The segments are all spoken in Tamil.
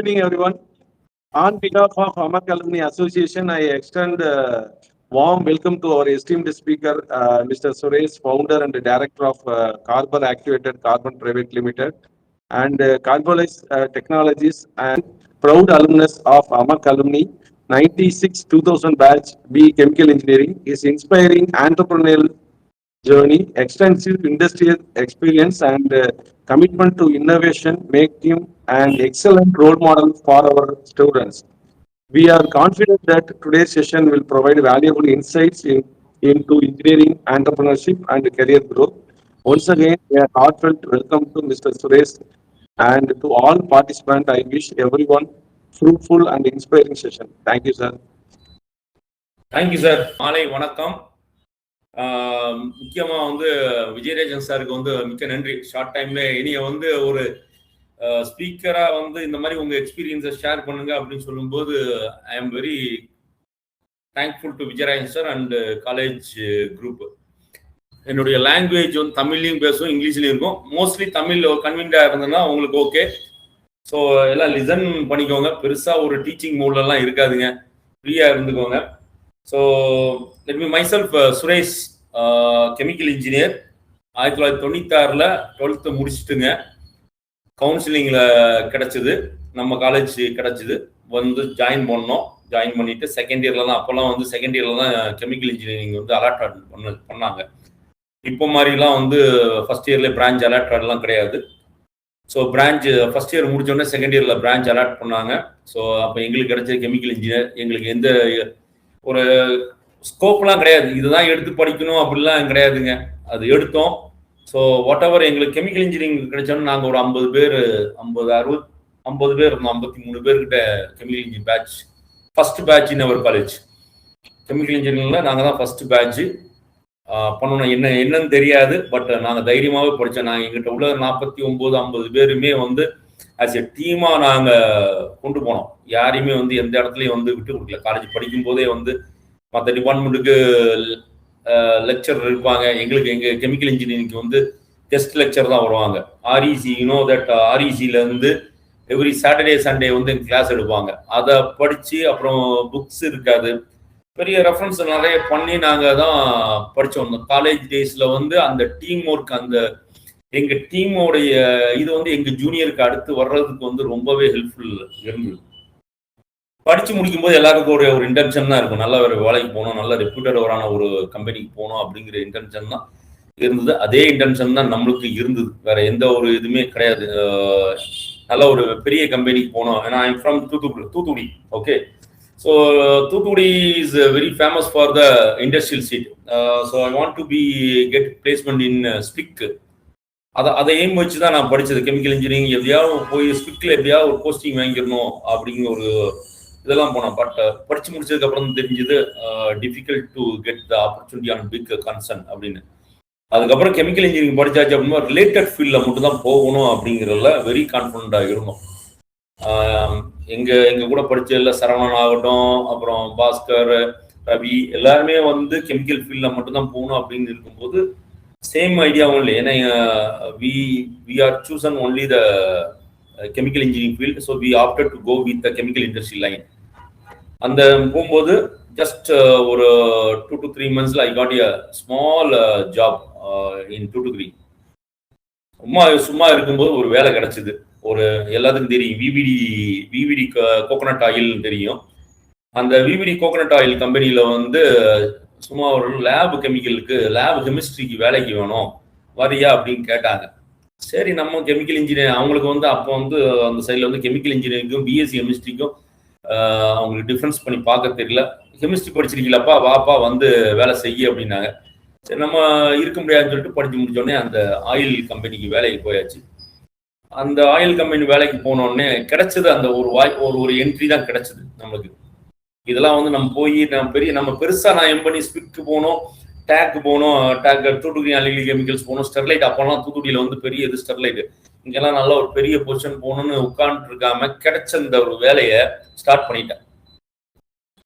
Good evening, everyone. On behalf of Amak Alumni Association, I extend a warm welcome to our esteemed speaker, Mr. Suresh, founder and director of Carbon Activated Carbon Private Limited, and Carbolized Technologies, and proud alumnus of Amak Alumni 96-2000 batch B Chemical Engineering, is inspiring entrepreneurial journey, extensive industrial experience, and commitment to innovation make him an excellent role model for our students. We are confident that today's session will provide valuable insights into engineering, entrepreneurship, and career growth. Once again, a heartfelt welcome to Mr. Suresh, and to all participants. I wish everyone fruitful and inspiring session. Thank you, sir. Thank you, sir. மாலை வணக்கம். முக்கியமாக விஜயராஜன் சாருக்கு மிக்க நன்றி. ஷார்ட் டைம்ல இனிய ஒரு ஸ்பீக்கராக இந்த மாதிரி உங்க எக்ஸ்பீரியன்ஸை ஷேர் பண்ணுங்க அப்படின்னு சொல்லும்போது I am very thankful to Vijayarajan sir and college group. என்னுடைய லாங்குவேஜ் தமிழ்லையும் பேசும், இங்கிலீஷ்லையும் இருக்கும். மோஸ்ட்லி தமிழ் கன்வீனியா இருந்ததுன்னா உங்களுக்கு ஓகே. ஸோ எல்லாம் லிசன் பண்ணிக்கோங்க. பெருசாக ஒரு டீச்சிங் மூட்லலாம் இருக்காதுங்க, ஃப்ரீயாக இருந்துக்கோங்க. So let me myself Suresh, chemical engineer. 1996 12th முடிச்சுட்டுங்க. கவுன்சிலிங்கில் கிடச்சிது, நம்ம காலேஜ் கிடச்சிது, ஜாயின் பண்ணோம். ஜாயின் பண்ணிட்டு செகண்ட் இயரில் தான், அப்போல்லாம் செகண்ட் இயரில் தான் கெமிக்கல் இன்ஜினியரிங் அலாட் பண்ணாங்க. இப்போ மாதிரிலாம் ஃபர்ஸ்ட் இயர்லேயே பிரான்ச் அலாட்லாம் கிடையாது. ஸோ பிரான்ச் ஃபர்ஸ்ட் இயர் முடிச்சோடனே செகண்ட் இயரில் பிரான்ச் அலாட் பண்ணாங்க. ஸோ அப்போ எங்களுக்கு கிடைச்சது கெமிக்கல் இன்ஜினியர். எங்களுக்கு எந்த ஒரு ஸ்கோப்லாம் கிடையாது, இதுதான் எடுத்து படிக்கணும் அப்படிலாம் கிடையாதுங்க. அது எடுத்தோம். ஸோ வாட் எவர் எங்களுக்கு கெமிக்கல் இன்ஜினியரிங் கிடைச்சோன்னா நாங்கள் ஒரு 50 பேர் 50 பேர் இருந்தோம். 53 பேர்கிட்ட chemical engineering batch, first batch in our college. கெமிக்கல் இன்ஜினியரிங்கில் நாங்கள் தான் ஃபர்ஸ்ட் பேட்ச் பண்ணணும். என்னன்னு தெரியாது, பட் நாங்கள் தைரியமாகவே படித்தோம். நாங்கள் எங்கிட்ட உள்ள 49-50 பேருமே ஆஸ் எ டீமாக நாங்கள் கொண்டு போனோம். யாரையுமே எந்த இடத்துலையும் விட்டு கொடுக்கல. காலேஜ் படிக்கும் போதே மற்ற டிபார்ட்மெண்ட்டுக்கு லெக்சர் இருப்பாங்க, எங்களுக்கு எங்கள் கெமிக்கல் இன்ஜினியரிங்க்கு கெஸ்ட் லெக்சர் தான் வருவாங்க. ஆர்இசி, தட் ஆர்இசியிலேருந்து எவ்ரி சாட்டர்டே சண்டே எங்கள் கிளாஸ் எடுப்பாங்க. அதை படித்து அப்புறம் புக்ஸ் இருக்காது, பெரிய ரெஃபரன்ஸ் நிறைய பண்ணி நாங்கள் தான் படித்தோம். காலேஜ் டேஸில் அந்த டீம் ஒர்க், அந்த எங்கள் டீமோடைய இது எங்கள் ஜூனியருக்கு அடுத்து வர்றதுக்கு ரொம்பவே ஹெல்ப்ஃபுல் இருந்தது. படித்து முடிக்கும் போது எல்லாருக்கும் ஒரு இன்டென்ஷன் தான் இருக்கும், நல்ல ஒரு வேலைக்கு போகணும், நல்ல ரெப்யூட்டடான ஒரு கம்பெனிக்கு போகணும் அப்படிங்கிற இன்டென்ஷன் தான் இருந்தது. அதே இன்டென்ஷன் தான் நம்மளுக்கு இருந்தது, வேற எந்த ஒரு இதுவுமே கிடையாது. நல்ல ஒரு பெரிய கம்பெனிக்கு போகணும். ஏன்னா I am from Thoothukudi. Okay, so Thoothukudi is very famous for the industrial seat. So I want to get placement in SPIC. அதை எய்ம் வச்சு தான் நான் படித்தது கெமிக்கல் இன்ஜினியரிங். எப்படியாவது போய் ஸ்பிக்கில் எப்படியாவது ஒரு போஸ்டிங் வாங்கிடணும் அப்படிங்கிற ஒரு இதெல்லாம் போனோம். பட் படித்து முடிச்சதுக்கு அப்புறம் தெரிஞ்சது difficult to get the opportunity on big concern அப்படின்னு. அதுக்கப்புறம் கெமிக்கல் இன்ஜினியரிங் படித்தாச்சு அப்படின்னா ரிலேட்டட் ஃபீல்டில் மட்டும் தான் போகணும் அப்படிங்கிறதுல வெரி கான்ஃபிடண்டாக இருந்தோம். எங்கள் கூட படித்ததில் சரவணன் ஆகட்டும், அப்புறம் பாஸ்கர், ரவி, எல்லாருமே கெமிக்கல் ஃபீல்டில் மட்டும்தான் போகணும் அப்படின்னு இருக்கும்போது சேம் ஐடியாவும் இல்லை. ஏன்னா we are chosen only the chemical engineering field, so we opted to go with the chemical industry line. அந்த போகும்போது ஜஸ்ட் ஒரு 2 to 3 months I got a small job in Tuticorin. சும்மா இருக்கும்போது ஒரு வேலை கிடைச்சிது. ஒரு எல்லாத்துக்கும் தெரியும் விவிடி கோகோனட் ஆயில் தெரியும். அந்த விவிடி கோகோனட் ஆயில் கம்பெனியில் சும்மா ஒரு லேப் கெமிக்கலுக்கு, லேப் கெமிஸ்ட்ரிக்கு வேலைக்கு வேணும், வரியா அப்படின்னு கேட்டாங்க. சரி, நம்ம கெமிக்கல் இன்ஜினியர், அவங்களுக்கு அப்போ அந்த சைடில் கெமிக்கல் இன்ஜினியரிங்கும் பிஎஸ்சி கெமிஸ்ட்ரிக்கும் அவங்களுக்கு டிஃப்ரென்ஸ் பண்ணி பார்க்க தெரியல. கெமிஸ்ட்ரி படிச்சிருக்கீங்களாப்பா, வாப்பா வேலை செய்ய அப்படின்னாங்க. சரி, நம்ம இருக்க முடியாதுன்னு சொல்லிட்டு படித்து முடிச்சோடனே அந்த ஆயில் கம்பெனிக்கு வேலைக்கு போயாச்சு. அந்த ஆயில் கம்பெனி வேலைக்கு போனோடனே கிடைச்சது அந்த ஒரு என்ட்ரி தான் கிடைச்சது நம்மளுக்கு. இதெல்லாம் நம்ம போய் நம்ம பெருசாக நான் எம் பண்ணி ஸ்பிக்கு போனோம், டேக் போனோம், தூத்துக்குடி அலிலி கெமிக்கல்ஸ் போனோம், ஸ்டெர்லைட். அப்போல்லாம் தூத்துக்குடியில் பெரிய இது ஸ்டெர்லைட். இங்கெல்லாம் நல்ல ஒரு பெரிய பொசிஷன் போகணும்னு உட்காந்துட்டு இருக்காம கிடைச்ச இந்த ஒரு வேலையை ஸ்டார்ட் பண்ணிட்டேன்.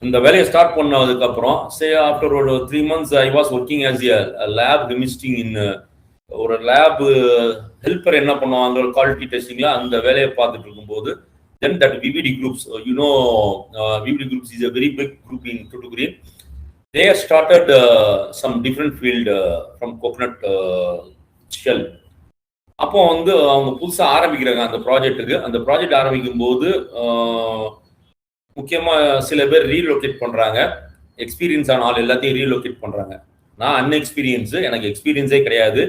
இந்த வேலையை ஸ்டார்ட் பண்ணதுக்கப்புறம் ஆஃப்டர் ஒரு 3 months I was working as a lab chemistry இன் ஒரு லேப் ஹெல்ப்பர். என்ன பண்ணுவாங்க குவாலிட்டி டெஸ்டிங்ல, அந்த வேலையை பார்த்துட்டு இருக்கும்போது Then that VVD groups, VVD groups is a very big group in Tuticorin. They have started some different field from coconut shell. அப்போ வந்து அவங்க புதுசா ஆரம்பிக்கிறாங்க அந்த ப்ராஜெக்ட்டுக்கு. அந்த ப்ராஜெக்ட் ஆரம்பிக்கும் போது முக்கியமா சில பேர் ரீலோகேட் பண்றாங்க. எக்ஸ்பீரியன்ஸ் ஆன ஆள் எல்லாத்தையும் ரீலோகேட் பண்றாங்க. நான் அன்எக்ஸ்பீரியன்ஸ், எனக்கு எக்ஸ்பீரியன்ஸே கிடையாது.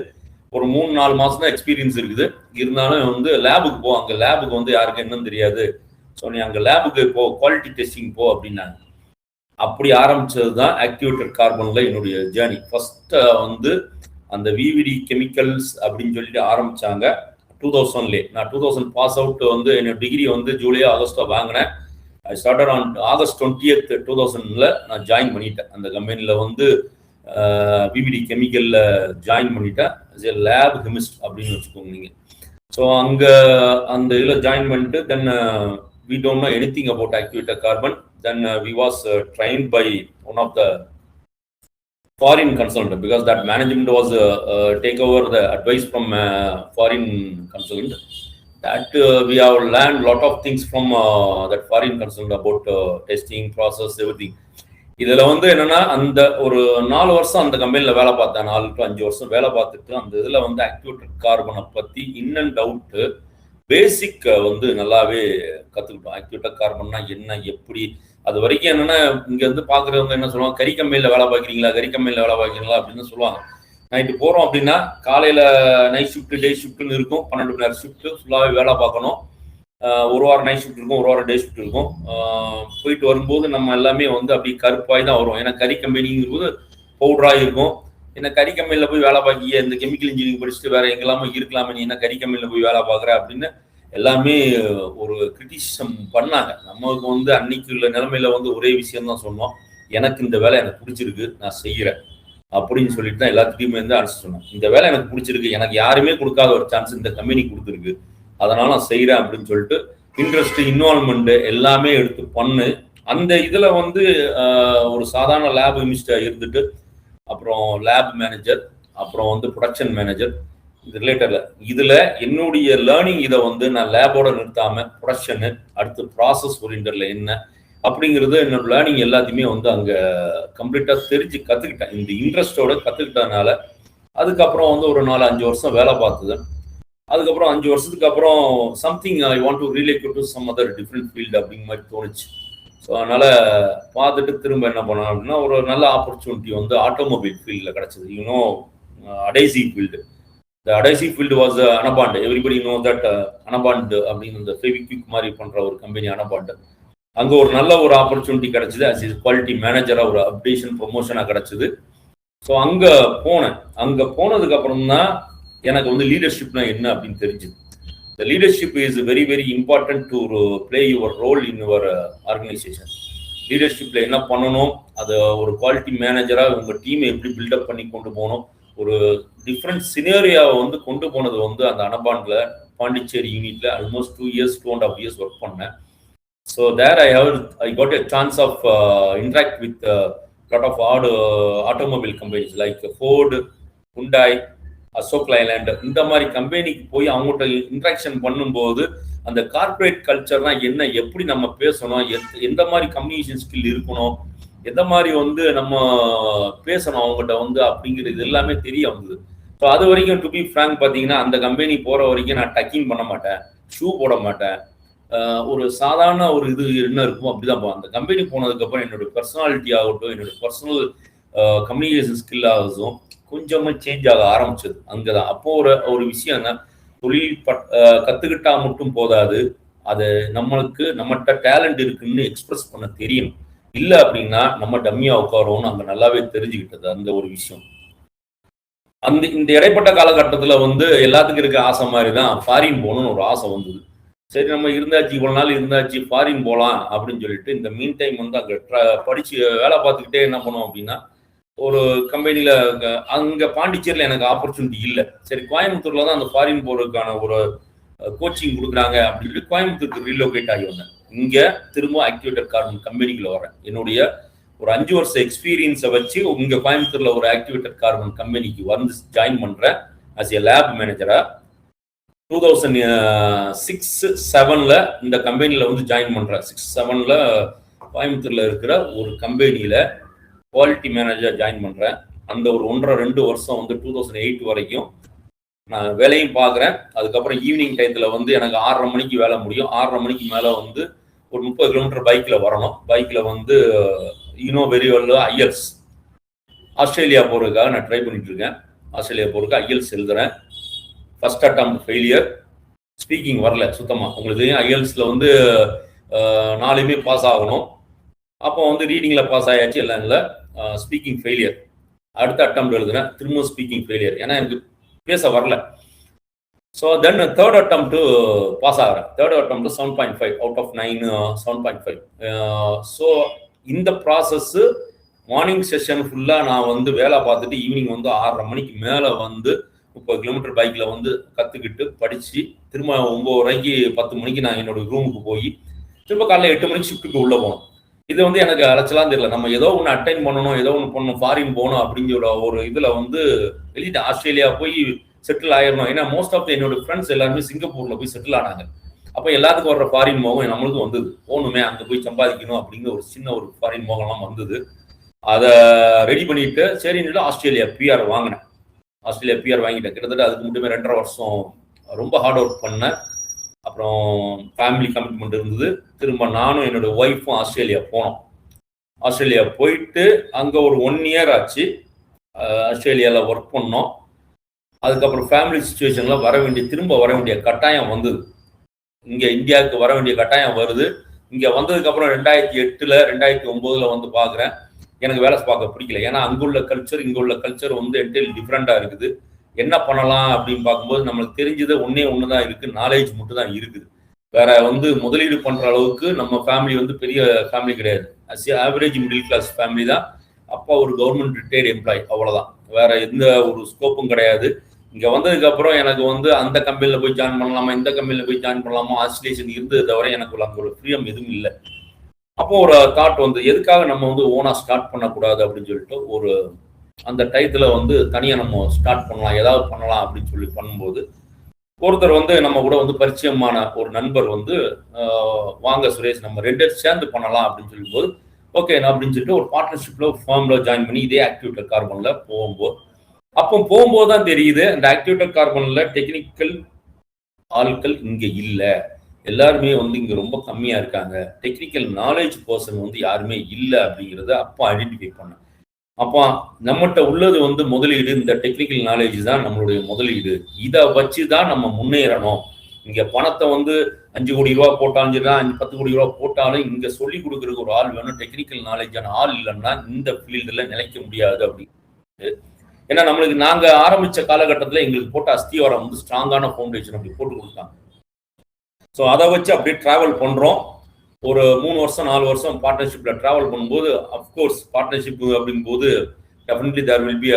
ஒரு 3-4 மாசம் தான் எக்ஸ்பீரியன்ஸ் இருக்குது. இருந்தாலும் வந்து லேபுக்கு போ, அங்க லேபுக்கு வந்து யாருக்கு என்னன்னு தெரியாது. ஸோ நீ அங்க லேபுக்கு போ, குவாலிட்டி டெஸ்டிங் போ அப்படின்னாங்க. அப்படி ஆரம்பிச்சது தான் ஆக்டிவேட்டட் கார்பன்ல என்னுடைய ஜேர்னி. ஃபர்ஸ்ட் வந்து அந்த விவிடி கெமிக்கல்ஸ் அப்படின்னு சொல்லிட்டு ஆரம்பிச்சாங்க 2000லே. நான் 2000 பாஸ் அவுட் வந்து என்னோட டிகிரி வந்து ஜூலையோ ஆகஸ்டோ வாங்கினேன். I started on August 20th 2000ல நான் ஜாயின் பண்ணிட்டேன். அந்த கம்பெனியில் வந்து விவிடி கெமிக்கல்ல ஜாயின் பண்ணிட்டேன். லேப் கெமிஸ்ட் அப்படின்னு வச்சுக்கோங்க நீங்க. ஸோ அங்க அந்த இதில் ஜாயின் பண்ணிட்டு தென் we don't know anything about activated carbon. Then we was trained by one of the foreign consultant, because that management was take over the advice from foreign consultant. That we have learned lot of things from that foreign consultant about testing process, everything. இதுல வந்து என்னன்னா அந்த ஒரு 4 வருஷம் அந்த கம்பெனில வேலை பார்த்தேன். 4 to 5 வருஷம் வேலை பார்த்துட்டு அந்த இதுல வந்து ஆக்டிவேட்டட் கார்பனை பத்தி இன் அண்ட் அவுட் பேசிக் வந்து நல்லாவே கத்துக்கிட்டோம். ஆக்டிவேட்டட் கார்பன்னா என்ன, எப்படி, அது வரைக்கும் என்னன்னா இங்க வந்து பாக்குறவங்க என்ன சொல்லுவாங்க, கறி கம்பெனில வேலை பார்க்குறீங்களா, கறி கம்பெனில வேலை பார்க்குறீங்களா அப்படின்னு சொல்லுவாங்க. நைட்டு போறோம் அப்படின்னா காலையில நைட் ஷிஃப்ட் டே ஷிஃப்ட்னு இருக்கும். 12 மணி நேரம் ஷிஃப்ட் ஃபுல்லாவே வேலை பார்க்கணும். ஒரு வாரம் நைட் ஷிஃப்ட் இருக்கும், ஒரு வாரம் டே ஷிஃப்ட் இருக்கும். போயிட்டு வரும்போது நம்ம எல்லாமே வந்து அப்படி கருப்பாய் தான் வரும். ஏன்னா கறி கம்பெனிங்கும் போது பவுடராக இருக்கும். என்ன கறி கம்பெனியில் போய் வேலை பார்க்கிய, இந்த கெமிக்கல் இன்ஜினியரிங் படிச்சுட்டு வேற எங்கெல்லாம இருக்கலாமே, நீ என்ன கறி கம்பெனியில் போய் வேலை பார்க்குற அப்படின்னு எல்லாமே ஒரு கிரிட்டிசிசம் பண்ணாங்க. நமக்கு வந்து அன்னைக்கு உள்ள நிலைமையில வந்து ஒரே விஷயம் தான் சொன்னோம், எனக்கு இந்த வேலை எனக்கு பிடிச்சிருக்கு, நான் செய்கிறேன் அப்படின்னு சொல்லிட்டு தான் எல்லாத்துக்குமே வந்து ஆன்சர் சொன்னேன். இந்த வேலை எனக்கு பிடிச்சிருக்கு, எனக்கு யாருமே கொடுக்காத ஒரு சான்ஸ் இந்த கம்பெனி கொடுத்துருக்கு, அதனால நான் செய்கிறேன் அப்படின்னு சொல்லிட்டு இன்ட்ரெஸ்ட், இன்வால்மெண்ட் எல்லாமே எடுத்து பண்ணு. அந்த இதுல வந்து ஒரு சாதாரண லேப் கெமிஸ்டா இருந்துட்டு அப்புறம் லேப் மேனேஜர், அப்புறம் வந்து ப்ரொடக்ஷன் மேனேஜர், இது ரிலேட்டட்ல இதுல என்னுடைய லேர்னிங் இதை வந்து நான் லேபோட நிறுத்தாம ப்ரொடக்ஷனு, அடுத்து ப்ராசஸ் ஓரியன்டர்ல என்ன அப்படிங்கிறது என்னோட லேர்னிங் எல்லாத்தையுமே வந்து அங்க கம்ப்ளீட்டா தெரிஞ்சு கத்துக்கிட்டேன். இந்த இன்ட்ரெஸ்டோட கத்துக்கிட்டதுனால அதுக்கப்புறம் வந்து ஒரு 4-5 வருஷம் வேலை பார்த்தது. அதுக்கப்புறம் 5 வருஷத்துக்கு அப்புறம் something I want to relate to some other different field அப்படிங்கிற மாதிரி தோணுச்சு. ஸோ அதனால பார்த்துட்டு திரும்ப என்ன பண்ணோம் அப்படின்னா ஒரு நல்ல ஆப்பர்ச்சுனிட்டி வந்து ஆட்டோமொபைல் ஃபீல்டில் கிடைச்சது. You know adhesive field. இந்த adhesive field was Anabond. Everybody know that Anabond அப்படின்னு இந்த ஃபெவிக்விக் மாதிரி பண்ற ஒரு கம்பெனி அனபாண்ட். அங்க ஒரு நல்ல ஒரு ஆப்பர்ச்சுனிட்டி கிடைச்சது. அஸ் இஸ் குவாலிட்டி மேனேஜரா ஒரு அப்டேஷன் ப்ரொமோஷனாக கிடைச்சது. ஸோ அங்க போனேன். அங்க போனதுக்கு அப்புறம் தான் எனக்கு வந்து லீடர்ஷிப்னா என்ன அப்படின்னு தெரிஞ்சுது. The leadership is very, very important to play your role in your organization. லீடர்ஷிப்ல என்ன பண்ணணும், அதை ஒரு குவாலிட்டி மேனேஜரா உங்க டீமை எப்படி பில்டப் பண்ணி கொண்டு போகணும், ஒரு டிஃப்ரெண்ட் சினேரியாவை வந்து கொண்டு போனது வந்து அந்த அனபாண்ட்ல பாண்டிச்சேரி யூனிட்ல ஆல்மோஸ்ட் 2 years 2.5 years ஒர்க் பண்ணேன். So there I got a chance of interact with lot of automobile companies like Ford, Hyundai, Ashok Leyland, இந்த மாதிரி கம்பெனிக்கு போய் அவங்கள்ட்ட இன்ட்ராக்ஷன் பண்ணும்போது அந்த கார்பரேட் கல்ச்சர்னா என்ன, எப்படி நம்ம பேசணும், எந்த மாதிரி கம்யூனிகேஷன் ஸ்கில் இருக்கணும், எந்த மாதிரி வந்து நம்ம பேசணும் அவங்ககிட்ட வந்து அப்படிங்கிறது எல்லாமே தெரிய வந்தது. ஸோ அது வரைக்கும் டு பி ஃப்ராங்க் பார்த்தீங்கன்னா அந்த கம்பெனி போகிற வரைக்கும் நான் டக்கிங் பண்ண மாட்டேன், ஷூ போட மாட்டேன், ஒரு சாதாரண ஒரு இது என்ன இருக்கும் அப்படிதான் போகும். அந்த கம்பெனி போனதுக்கப்புறம் என்னோட பர்சனாலிட்டி ஆகட்டும், என்னோட பர்சனல் கம்யூனிகேஷன் ஸ்கில் ஆகட்டும் கொஞ்சமா சேஞ்ச் ஆக ஆரம்பிச்சது அங்கதான். அப்போ ஒரு விஷயம் என்ன, தொழில் கத்துக்கிட்டா மட்டும் போதாது, அது நம்மகிட்ட டேலண்ட் இருக்குன்னு எக்ஸ்பிரஸ் பண்ண தெரியும். இல்ல அப்படின்னா நம்ம டம்மியா உட்காரோன்னு அங்க நல்லாவே தெரிஞ்சுக்கிட்டது அந்த ஒரு விஷயம். இந்த இடைப்பட்ட காலகட்டத்துல வந்து எல்லாத்துக்கும் இருக்க ஆசை மாதிரிதான் ஃபாரின் போகணும்னு ஒரு ஆசை வந்தது. சரி நம்ம இருந்தாச்சு, இவ்வளவு நாள் இருந்தாச்சு, ஃபாரின் போகலாம் அப்படின்னு சொல்லிட்டு இந்த மீன் டைம் வந்து அங்க படிச்சு வேலை பார்த்துக்கிட்டே என்ன பண்ணுவோம் அப்படின்னா ஒரு கம்பெனியில அங்க பாண்டிச்சேரியில எனக்கு ஆப்பர்ச்சுனிட்டி இல்லை. சரி கோயம்புத்தூர்ல தான் அந்த ஃபாரின் போறதுக்கான ஒரு கோச்சிங் கொடுக்குறாங்க அப்படின்னு சொல்லி கோயம்புத்தூருக்கு ரீலோகேட் ஆகி வந்தேன். இங்க திரும்ப ஆக்டிவேட்டட் கார்பன் கம்பெனிக்குள்ள வரேன். என்னுடைய ஒரு 5 வருஷம் எக்ஸ்பீரியன்ஸை வச்சு இங்க கோயம்புத்தூர்ல ஒரு ஆக்டிவேட்டட் கார்பன் கம்பெனிக்கு வந்து ஜாயின் பண்றேன் அஸ் ஏ லேப் மேனேஜரா. 2006-7ல இந்த கம்பெனியில் வந்து ஜாயின் பண்ணுறேன். 6-7ல கோயம்புத்தூர்ல இருக்கிற ஒரு கம்பெனியில் குவாலிட்டி மேனேஜர் ஜாயின் பண்ணுறேன். அந்த ஒரு 1.5-2 வருஷம் வந்து 2008 வரைக்கும் நான் வேலையும் பார்க்குறேன். அதுக்கப்புறம் ஈவினிங் டயத்தில் வந்து எனக்கு 6:30 மணிக்கு வேலை முடியும். 6:30 மணிக்கு மேலே வந்து ஒரு 30 கிலோமீட்டர் பைக்கில் வரணும். பைக்கில் வந்து வெரி வெல் ஐஎல்ஸ் ஆஸ்திரேலியா போகிறதுக்காக நான் ட்ரை பண்ணிட்டு இருக்கேன். ஆஸ்திரேலியா போகிறதுக்கு ஐஎல்ஸ் எழுதுறேன். First attempt failure. ஸ்பீக்கிங் வரல சுத்தமாக. உங்களுக்கு தெரியும் ஐஎல்ஸில் வந்து 4மே பாஸ் ஆகணும். அப்போ வந்து ரீடிங்கில் பாஸ் ஆயாச்சு, எல்லாம் இல்லை. Speaking failure. அடுத்த அட்டெம்ப்ட் எழுதுறேன், திரும்ப ஸ்பீக்கிங் ஃபெயிலியர். ஏன்னா எனக்கு பேச வரல. So then third attempt pass ஆகிறேன். Third attempt 7.5 out of 9 7.5. So இந்த ப்ராசஸ் மார்னிங் செஷன் ஃபுல்லாக நான் வந்து வேலை பார்த்துட்டு ஈவினிங் வந்து 6:30 மணிக்கு மேலே வந்து 30 கிலோமீட்டர் பைக்கில் வந்து கற்றுக்கிட்டு படித்து திரும்ப 9:30 10 மணிக்கு நான் என்னோட ரூமுக்கு போய் திரும்ப காலையில் 8 மணிக்கு ஷிஃப்ட்டுக்கு உள்ளே போகணும். இது வந்து எனக்கு அலைச்சலாம் தெரியல. நம்ம ஏதோ ஒன்று அட்டைன் பண்ணணும், ஏதோ ஒன்று பண்ணணும், ஃபாரின் போகணும் அப்படிங்கிற ஒரு இதில் வந்து வெளியிட்டு ஆஸ்திரேலியா போய் செட்டில் ஆயிடணும். ஏன்னா மோஸ்ட் ஆஃப் என்னோட ஃப்ரெண்ட்ஸ் எல்லாருமே சிங்கப்பூரில் போய் செட்டில் ஆனாங்க. அப்போ எல்லாத்துக்கும் வர்ற ஃபாரின் மோகம் நம்மளுக்கும் வந்தது. போகணுமே, அங்கே போய் சம்பாதிக்கணும் அப்படிங்கிற ஒரு சின்ன ஒரு ஃபாரின் மோகம்லாம் வந்தது. அதை ரெடி பண்ணிட்டு சரின்னு ஆஸ்திரேலியா பிஆர் வாங்கினேன். ஆஸ்திரேலியா பிஆர் வாங்கிட்டேன். கிட்டத்தட்ட அதுக்கு மட்டுமே 2.5 வருஷம் ரொம்ப ஹார்ட் ஒர்க் பண்ணேன். அப்புறம் ஃபேமிலி கமிட்மெண்ட் இருந்தது. திரும்ப நானும் என்னோட ஒய்ஃபும் ஆஸ்திரேலியா போனோம். ஆஸ்திரேலியா போயிட்டு அங்கே ஒரு 1 இயர் ஆச்சு. ஆஸ்திரேலியாவில் ஒர்க் பண்ணோம். அதுக்கப்புறம் ஃபேமிலி சுச்சுவேஷனில் திரும்ப வர வேண்டிய கட்டாயம் வந்தது. இங்கே இந்தியாவுக்கு வர வேண்டிய கட்டாயம் வருது. இங்கே வந்ததுக்கப்புறம் 2008 2009 வந்து பார்க்குறேன். எனக்கு வேலை பார்க்க பிடிக்கல. ஏன்னா அங்குள்ள கல்ச்சர் இங்குள்ள கல்ச்சர் வந்து என்டையர்லி டிஃப்ரெண்டாக இருக்குது. என்ன பண்ணலாம் அப்படின்னு பார்க்கும்போது நம்மளுக்கு தெரிஞ்சது ஒன்று தான் இருக்குது, நாலேஜ் மட்டும் தான் இருக்குது. வேற வந்து முதலீடு பண்ணுற அளவுக்கு நம்ம ஃபேமிலி வந்து பெரிய ஃபேமிலி கிடையாது. ஆவரேஜ் மிடில் கிளாஸ் ஃபேமிலி தான். அப்பா ஒரு கவர்மெண்ட் ரிட்டையர்டு எம்ப்ளாய், அவ்வளோதான். வேற எந்த ஒரு ஸ்கோப்பும் கிடையாது. இங்கே வந்ததுக்கப்புறம் எனக்கு வந்து அந்த கம்பெனியில் போய் ஜாயின் பண்ணலாமா, இந்த கம்பெனியில் போய் ஜாயின் பண்ணலாமா, ஆசிலேஷன் இருந்தது தவிர எனக்கு அங்கே ஒரு ஃப்ரீடம் எதுவும் இல்லை. அப்போ ஒரு தாட் வந்து எதுக்காக நம்ம வந்து ஓனாக ஸ்டார்ட் பண்ணக்கூடாது அப்படின்னு சொல்லிட்டு ஒரு அந்த டயத்தில் வந்து தனியாக நம்ம ஸ்டார்ட் பண்ணலாம், ஏதாவது பண்ணலாம் அப்படின்னு சொல்லி பண்ணும்போது ஒருத்தர் வந்து நம்ம கூட வந்து பரிச்சயமான ஒரு நண்பர் வந்து வாங்க சுரேஷ் நம்ம 2 சேர்ந்து பண்ணலாம் அப்படின்னு சொல்லும்போது ஓகே அப்படின்னு சொல்லிட்டு ஒரு பார்ட்னர்ஷிப்பில் ஃபார்மில் ஜாயின் பண்ணி இதே ஆக்டிவேட்டர் கார்பனில் போகும்போது தான் தெரியுது அந்த ஆக்டிவேட்டர் கார்பனில் டெக்னிக்கல் ஆட்கள் இங்கே இல்லை. எல்லாருமே வந்து இங்கே ரொம்ப கம்மியாக இருக்காங்க. டெக்னிக்கல் நாலேஜ் பர்சன் வந்து யாருமே இல்லை அப்படிங்கிறத அப்போ ஐடென்டிஃபை பண்ணேன். அப்போ நம்மகிட்ட உள்ளது வந்து முதலீடு, இந்த டெக்னிக்கல் நாலேஜ் தான் நம்மளுடைய முதலீடு. இதை வச்சு தான் நம்ம முன்னேறணும். இங்கே பணத்தை வந்து 5 கோடி ரூபா போட்டாலும் சரிதான், 10 கோடி ரூபா போட்டாலும் இங்கே சொல்லி கொடுக்குறதுக்கு ஒரு ஆள் வேணும். டெக்னிக்கல் நாலேஜான ஆள் இல்லைன்னா இந்த ஃபீல்டில் நிலைக்க முடியாது அப்படின்னு. ஏன்னா நம்மளுக்கு நாங்கள் ஆரம்பித்த காலகட்டத்தில் எங்களுக்கு போட்ட அஸ்திவாரம் வந்து ஸ்ட்ராங்கான ஃபவுண்டேஷன் அப்படி போட்டு கொடுத்தாங்க. ஸோ அதை வச்சு அப்படியே ட்ராவல் பண்ணுறோம். ஒரு 3 வருஷம் 4 வருஷம் பார்ட்னர்ஷிப்பில் ட்ராவல் பண்ணும்போது அஃப்கோர்ஸ் பார்ட்னர்ஷிப் அப்படிங்கும்போது definitely there will be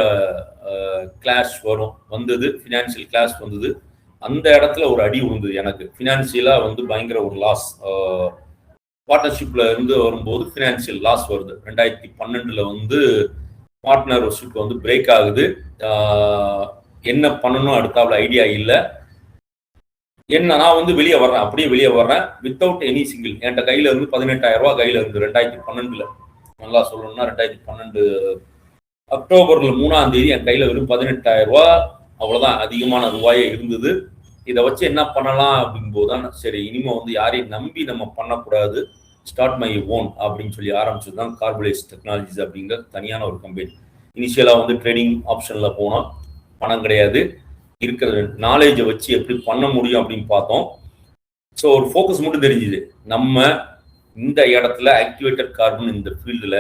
clash வந்தது. ஃபினான்ஷியல் கிளாஷ் வந்தது. அந்த இடத்துல ஒரு அடி விழுந்தது எனக்கு. ஃபினான்ஷியலாக வந்து பயங்கர ஒரு லாஸ். பார்ட்னர்ஷிப்பில் இருந்து வரும்போது ஃபினான்ஷியல் லாஸ் வருது. 2012 வந்து பார்ட்னர்ஷிப் வந்து பிரேக் ஆகுது. என்ன பண்ணணும் அடுத்தாப்புல ஐடியா இல்லை. நான் வந்து அப்படியே வெளியே வர்றேன் வித்தவுட் எனி சிங்கிள். என்கிட்ட கையில இருந்து 18,000 ரூபாய் கையில இருந்து 2012 நல்லா சொல்லணும்னா 2012 அக்டோபர்ல 3ஆம் தேதி என் கையில வெறும் 18,000 ரூபாய், அவ்வளவுதான். அதிகமான ரூபாயே இருந்தது. இதை வச்சு என்ன பண்ணலாம் அப்படிங்கும்போது தான் சரி இனிமே வந்து யாரையும் நம்பி நம்ம பண்ணக்கூடாது, ஸ்டார்ட் மை ஓன் அப்படின்னு சொல்லி ஆரம்பிச்சதுதான் கார்பலைஸ் டெக்னாலஜிஸ் அப்படிங்கிற தனியான ஒரு கம்பெனி. இனிஷியலா வந்து ட்ரேடிங் ஆப்ஷன்ல போனோம். பணம் கிடையாது, இருக்கிற நாலேஜை வச்சு எப்படி பண்ண முடியும் அப்படின்னு பார்த்தோம். ஸோ ஒரு ஃபோக்கஸ் மட்டும் தெரிஞ்சுது. நம்ம இந்த இடத்துல ஆக்டிவேட்டட் கார்பன் இந்த ஃபீல்டில்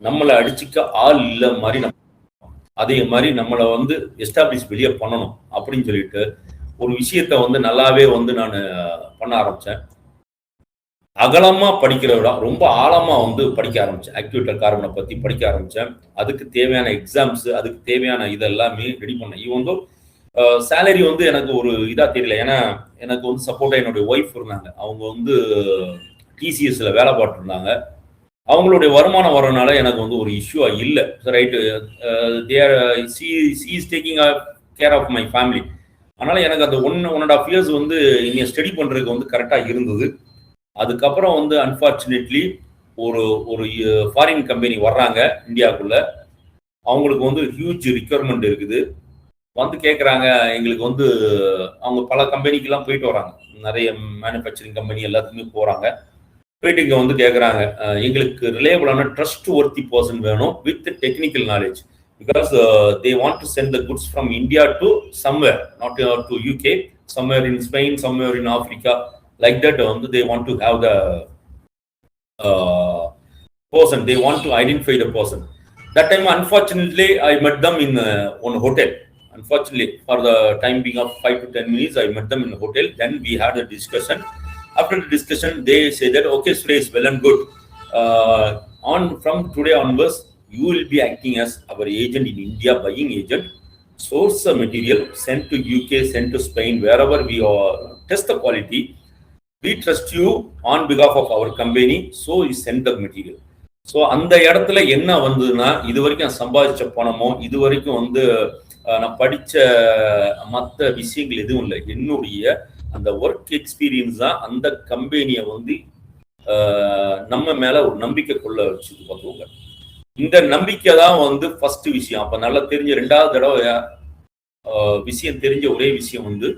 நம்மளை அடிச்சுக்க ஆள் இல்லை மாதிரி அதே மாதிரி நம்மளை வந்து எஸ்டாப்ளிஷ் வெளியே பண்ணணும் அப்படின்னு சொல்லிட்டு ஒரு விஷயத்த வந்து நல்லாவே வந்து நான் பண்ண ஆரம்பித்தேன். அகலமாக படிக்கிறத விட ரொம்ப ஆழமாக வந்து படிக்க ஆரம்பித்தேன். ஆக்டிவேட்டர் கார்பனை பற்றி படிக்க ஆரம்பித்தேன். அதுக்கு தேவையான எக்ஸாம்ஸு, அதுக்கு தேவையான இதெல்லாமே ரெடி பண்ணேன். இவங்க சேலரி வந்து எனக்கு ஒரு இதாக தெரியல. ஏன்னா எனக்கு வந்து சப்போர்ட்டாக என்னுடைய ஒய்ஃப் இருந்தாங்க. அவங்க வந்து டிசிஎஸ்ல வேலை பார்த்துருந்தாங்க. அவங்களுடைய வருமானம் வரனால எனக்கு வந்து ஒரு இஷ்யூ இல்லை. Right, she is taking care of my family. அதனால எனக்கு அந்த 1.5 இயர்ஸ் வந்து இங்க ஸ்டடி பண்றதுக்கு வந்து கரெக்டா இருந்தது. அதுக்கப்புறம் வந்து அன்பார்ச்சுனேட்லி ஒரு ஒரு ஃபாரின் கம்பெனி வர்றாங்க இந்தியாவுக்குள்ள. அவங்களுக்கு வந்து ஹியூஜ் ரிக்வயர்மெண்ட் இருக்குது. வந்து கேட்குறாங்க எங்களுக்கு வந்து அவங்க பல கம்பெனிக்கெல்லாம் போயிட்டு வராங்க. நிறைய மேனுஃபேக்சரிங் கம்பெனி எல்லாத்துக்குமே போறாங்க. போயிட்டு இங்க வந்து கேட்குறாங்க எங்களுக்கு ரிலையபிளான ட்ரஸ்ட் ஒர்த்தி பர்சன் வேணும் with technical knowledge. Because they want to send the goods from India to somewhere, not to UK, somewhere in Spain, somewhere in Africa, like that. They want to have the person. They want to identify the person. That time, unfortunately, I met them in one hotel. Unfortunately, for the time being of 5 to 10 minutes, I met them in a hotel. Then we had a discussion. After the discussion, they say that okay, Suresh, well and good. From today onwards, you will be acting as our agent in India, buying agent, source the material, send to UK, send to Spain, wherever we test the quality. We trust you on behalf of our company, so we send the material. So அந்த இடத்துல என்ன வந்ததுன்னா, இது வரைக்கும் நான் சம்பாதிச்ச பணமோ, இது வரைக்கும் வந்து நான் படித்த மற்ற விஷயங்கள் எதுவும் இல்லை. என்னுடைய அந்த ஒர்க் எக்ஸ்பீரியன்ஸ் தான் அந்த கம்பெனியை வந்து நம்ம மேல ஒரு நம்பிக்கை கொள்ள வச்சுது பார்த்துக்கோங்க. இந்த நம்பிக்கை தான் வந்து ஃபர்ஸ்ட் விஷயம். அப்ப நல்லா தெரிஞ்ச 2வது தடவை விஷயம் தெரிஞ்ச ஒரே விஷயம் வந்து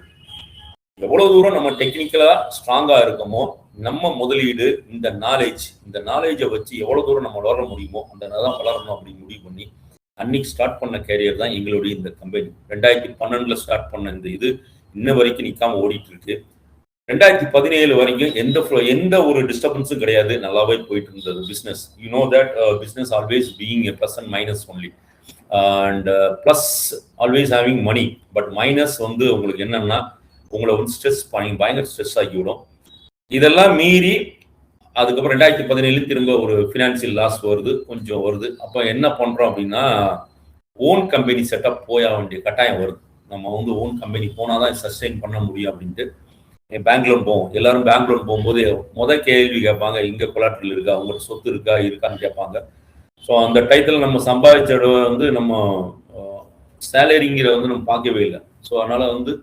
எவ்வளவு தூரம் நம்ம டெக்னிக்கலா ஸ்ட்ராங்கா இருக்கோமோ, நம்ம முதலீடு இந்த நாலேஜை வச்சு எவ்வளவு தூரம் நம்ம வளர முடியுமோ அந்த தான் வளரணும் அப்படின்னு முடிவு பண்ணி அன்னைக்கு ஸ்டார்ட் பண்ண கேரியர் தான் எங்களுடைய இந்த கம்பெனி. 2012 ஸ்டார்ட் பண்ண இந்த இது இன்ன வரைக்கும் நிக்காம ஓடிட்டு இருக்கு. 2017 வரைக்கும் எந்த ஒரு டிஸ்டர்பன்ஸும் கிடையாது, நல்லாவே போயிட்டு இருந்தது business. You know that business always being a plus and minus only, and plus always having money. But minus வந்து உங்களுக்கு என்னன்னா, உங்களை வந்து ஸ்ட்ரெஸ் பயங்கர ஸ்ட்ரெஸ் ஆகிவிடும். இதெல்லாம் மீறி அதுக்கப்புறம் 2017 திரும்ப ஒரு ஃபினான்சியல் லாஸ் கொஞ்சம் வருது. அப்போ என்ன பண்றோம் அப்படின்னா, ஓன் கம்பெனி செட்டப் போய வேண்டிய கட்டாயம் வருது. நம்ம வந்து ஓன் கம்பெனி போனாதான் சஸ்டெயின் பண்ண முடியும் அப்படின்ட்டு பேங்க் லோன் போவோம். எல்லாரும் பேங்க் லோன் போகும்போது கேள்வி கேட்பாங்க, இங்க கொலாட்ரல் இருக்கா, உங்களோட சொத்து இருக்கான்னு கேட்பாங்க. ஸோ அந்த டயத்தில் நம்ம சம்பாதிச்ச வந்து நம்ம சேலரிங்கிற வந்து நம்ம பார்க்கவே இல்லை. ஸோ அதனால வந்து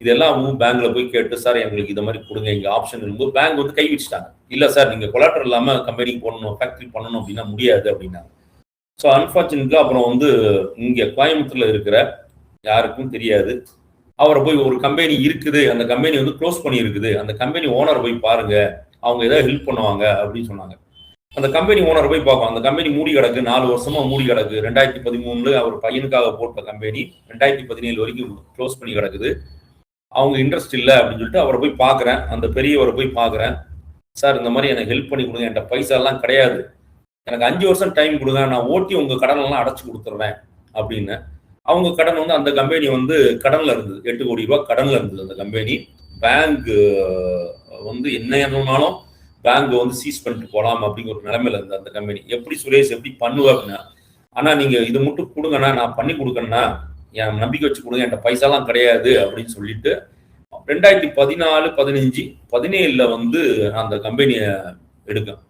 இதெல்லாம் பேங்க்ல போய் கேட்டு, சார் எங்களுக்கு இதை மாதிரி கொடுங்க, இங்க ஆப்ஷன் இருக்கும்போது பேங்க் வந்து கை வச்சுட்டாங்க. இல்லை சார், நீங்க கொலாட்ரல் இல்லாம கம்பெனிக்கு போடணும், ஃபேக்டரி பண்ணணும் அப்படின்னா முடியாது அப்படின்னாங்க. ஸோ அன்பார்ச்சுனேட்லி அப்புறம் வந்து இங்க கோயம்புத்தூர்ல இருக்கிற யாருக்கும் தெரியாது. அவரை போய் ஒரு கம்பெனி இருக்குது, அந்த கம்பெனி வந்து க்ளோஸ் பண்ணி இருக்குது, அந்த கம்பெனி ஓனரை போய் பாருங்க, அவங்க ஏதாவது ஹெல்ப் பண்ணுவாங்க அப்படின்னு சொன்னாங்க. அந்த கம்பெனி ஓனரை போய் பார்ப்போம். அந்த கம்பெனி மூடி கிடக்கு, 4 வருஷமா மூடி கிடக்கு. 2013 அவர் பையனுக்காக போட்ட கம்பெனி 2017 வரைக்கும் க்ளோஸ் பண்ணி கிடக்குது. அவங்க இன்ட்ரெஸ்ட் இல்லை அப்படின்னு சொல்லிட்டு அவரை போய் பார்க்குறேன். அந்த பெரியவரை போய் பார்க்குறேன். சார், இந்த மாதிரி எனக்கு ஹெல்ப் பண்ணி கொடுங்க, என்கிட்ட பைசா எல்லாம் கிடையாது, எனக்கு 5 வருஷம் டைம் கொடுங்க, நான் ஓட்டி உங்க கடனெல்லாம் அடைச்சு கொடுத்துட்றேன் அப்படின்னு. அவங்க கடன் வந்து அந்த கம்பெனி வந்து கடன்ல இருந்தது, 8 கோடி ரூபாய் கடன்ல இருந்தது அந்த கம்பெனி. பேங்க் வந்து என்னன்னாலும் பேங்க் வந்து சீஸ் பண்ணிட்டு போகலாம் அப்படிங்கிற ஒரு நிலைமையில இருந்தது அந்த கம்பெனி. எப்படி சுரேஷ் எப்படி பண்ணுவ அப்படின்னா, ஆனா நீங்க இது மட்டும் கொடுங்கண்ணா, நான் பண்ணி கொடுக்கணும்னா என் நம்பிக்கை வச்சு கொடுங்க, என்கிட்ட பைசாலாம் கிடையாது அப்படின்னு சொல்லிட்டு 2014, 15, 17 வந்து அந்த கம்பெனியை எடுக்கும்.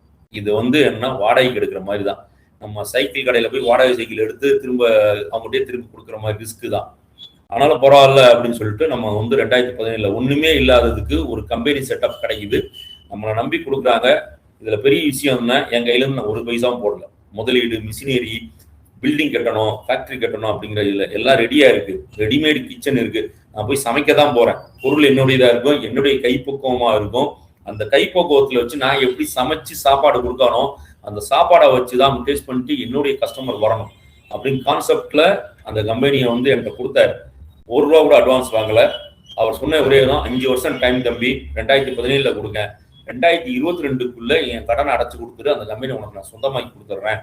இது வந்து என்ன, வாடகைக்கு எடுக்கிற மாதிரி தான். நம்ம சைக்கிள் கடையில போய் வாடகை சைக்கிள் எடுத்து திரும்ப அவங்ககிட்டயே திரும்ப கொடுக்குற மாதிரி ரிஸ்க் தான். அதனால பரவாயில்ல அப்படின்னு சொல்லிட்டு நம்ம வந்து 2017 ஒண்ணுமே இல்லாததுக்கு ஒரு கம்பெனி செட்டப் கிடைக்குது, நம்மளை நம்பி கொடுக்குறாங்க. இதுல பெரிய விஷயம் என்ன, என் கையில இருந்து நான் ஒரு பைசாவும் போடல. முதலீடு, மிஷினரி, பில்டிங் கட்டணும், ஃபேக்டரி கட்டணும் அப்படிங்கிறதுல எல்லாம் ரெடியா இருக்கு. ரெடிமேடு கிச்சன் இருக்கு. நான் போய் சமைக்க தான் போறேன். பொருள் என்னுடையதா இருக்கும், என்னுடைய கைப்பக்குவமா இருக்கும். அந்த கைப்பக்குவத்துல வச்சு நான் எப்படி சமைச்சு சாப்பாடு கொடுக்கணும், அந்த சாப்பாடை வச்சுதான் டேஸ்ட் பண்ணிட்டு என்னுடைய கஸ்டமர் வரணும் அப்படின்னு கான்செப்ட்ல அந்த கம்பெனியை வந்து என்கிட்ட கொடுத்தாரு. 1 ரூபா கூட அட்வான்ஸ் வாங்கல. அவர் சொன்ன ஒரே தான், 5 வருஷம் டைம் தம்பி, 2017 கொடுங்க, 2022க்குள்ள என் கடனை அடைச்சு கொடுத்துட்டு அந்த கம்பெனி உனக்கு நான் சொந்தமாக்கி கொடுத்துட்றேன்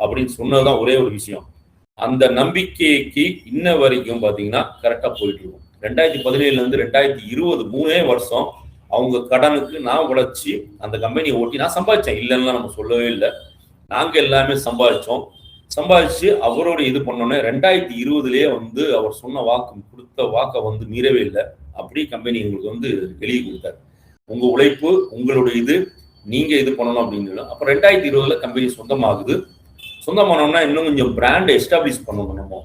அப்படின்னு சொன்னதுதான் ஒரே ஒரு விஷயம். அந்த நம்பிக்கைக்கு இன்ன வரைக்கும் பாத்தீங்கன்னா கரெக்டா போயிட்டு இருக்கும். 2017 இருந்து 2020 3 வருஷம் அவங்க கடனுக்கு நான் உழைச்சி அந்த கம்பெனியை ஓட்டி நான் சம்பாதிச்சேன். இல்லைன்னா நம்ம சொல்லவே இல்லை, நாங்க எல்லாமே சம்பாதிச்சு அவரோட இது பண்ணோன்னே 2020 வந்து அவர் சொன்ன கொடுத்த வாக்கை வந்து மீறவே இல்லை. அப்படியே கம்பெனி எங்களுக்கு வந்து வெளியே கொடுத்தாரு. உங்க உழைப்பு, உங்களுடைய இது, நீங்க இது பண்ணணும் அப்படின்னு. அப்ப 2020 கம்பெனி சொந்தமாகுது. சொந்தமானோம்னா இன்னும் கொஞ்சம் பிராண்டை எஸ்டாப்ளிஷ் பண்ணணும். நம்ம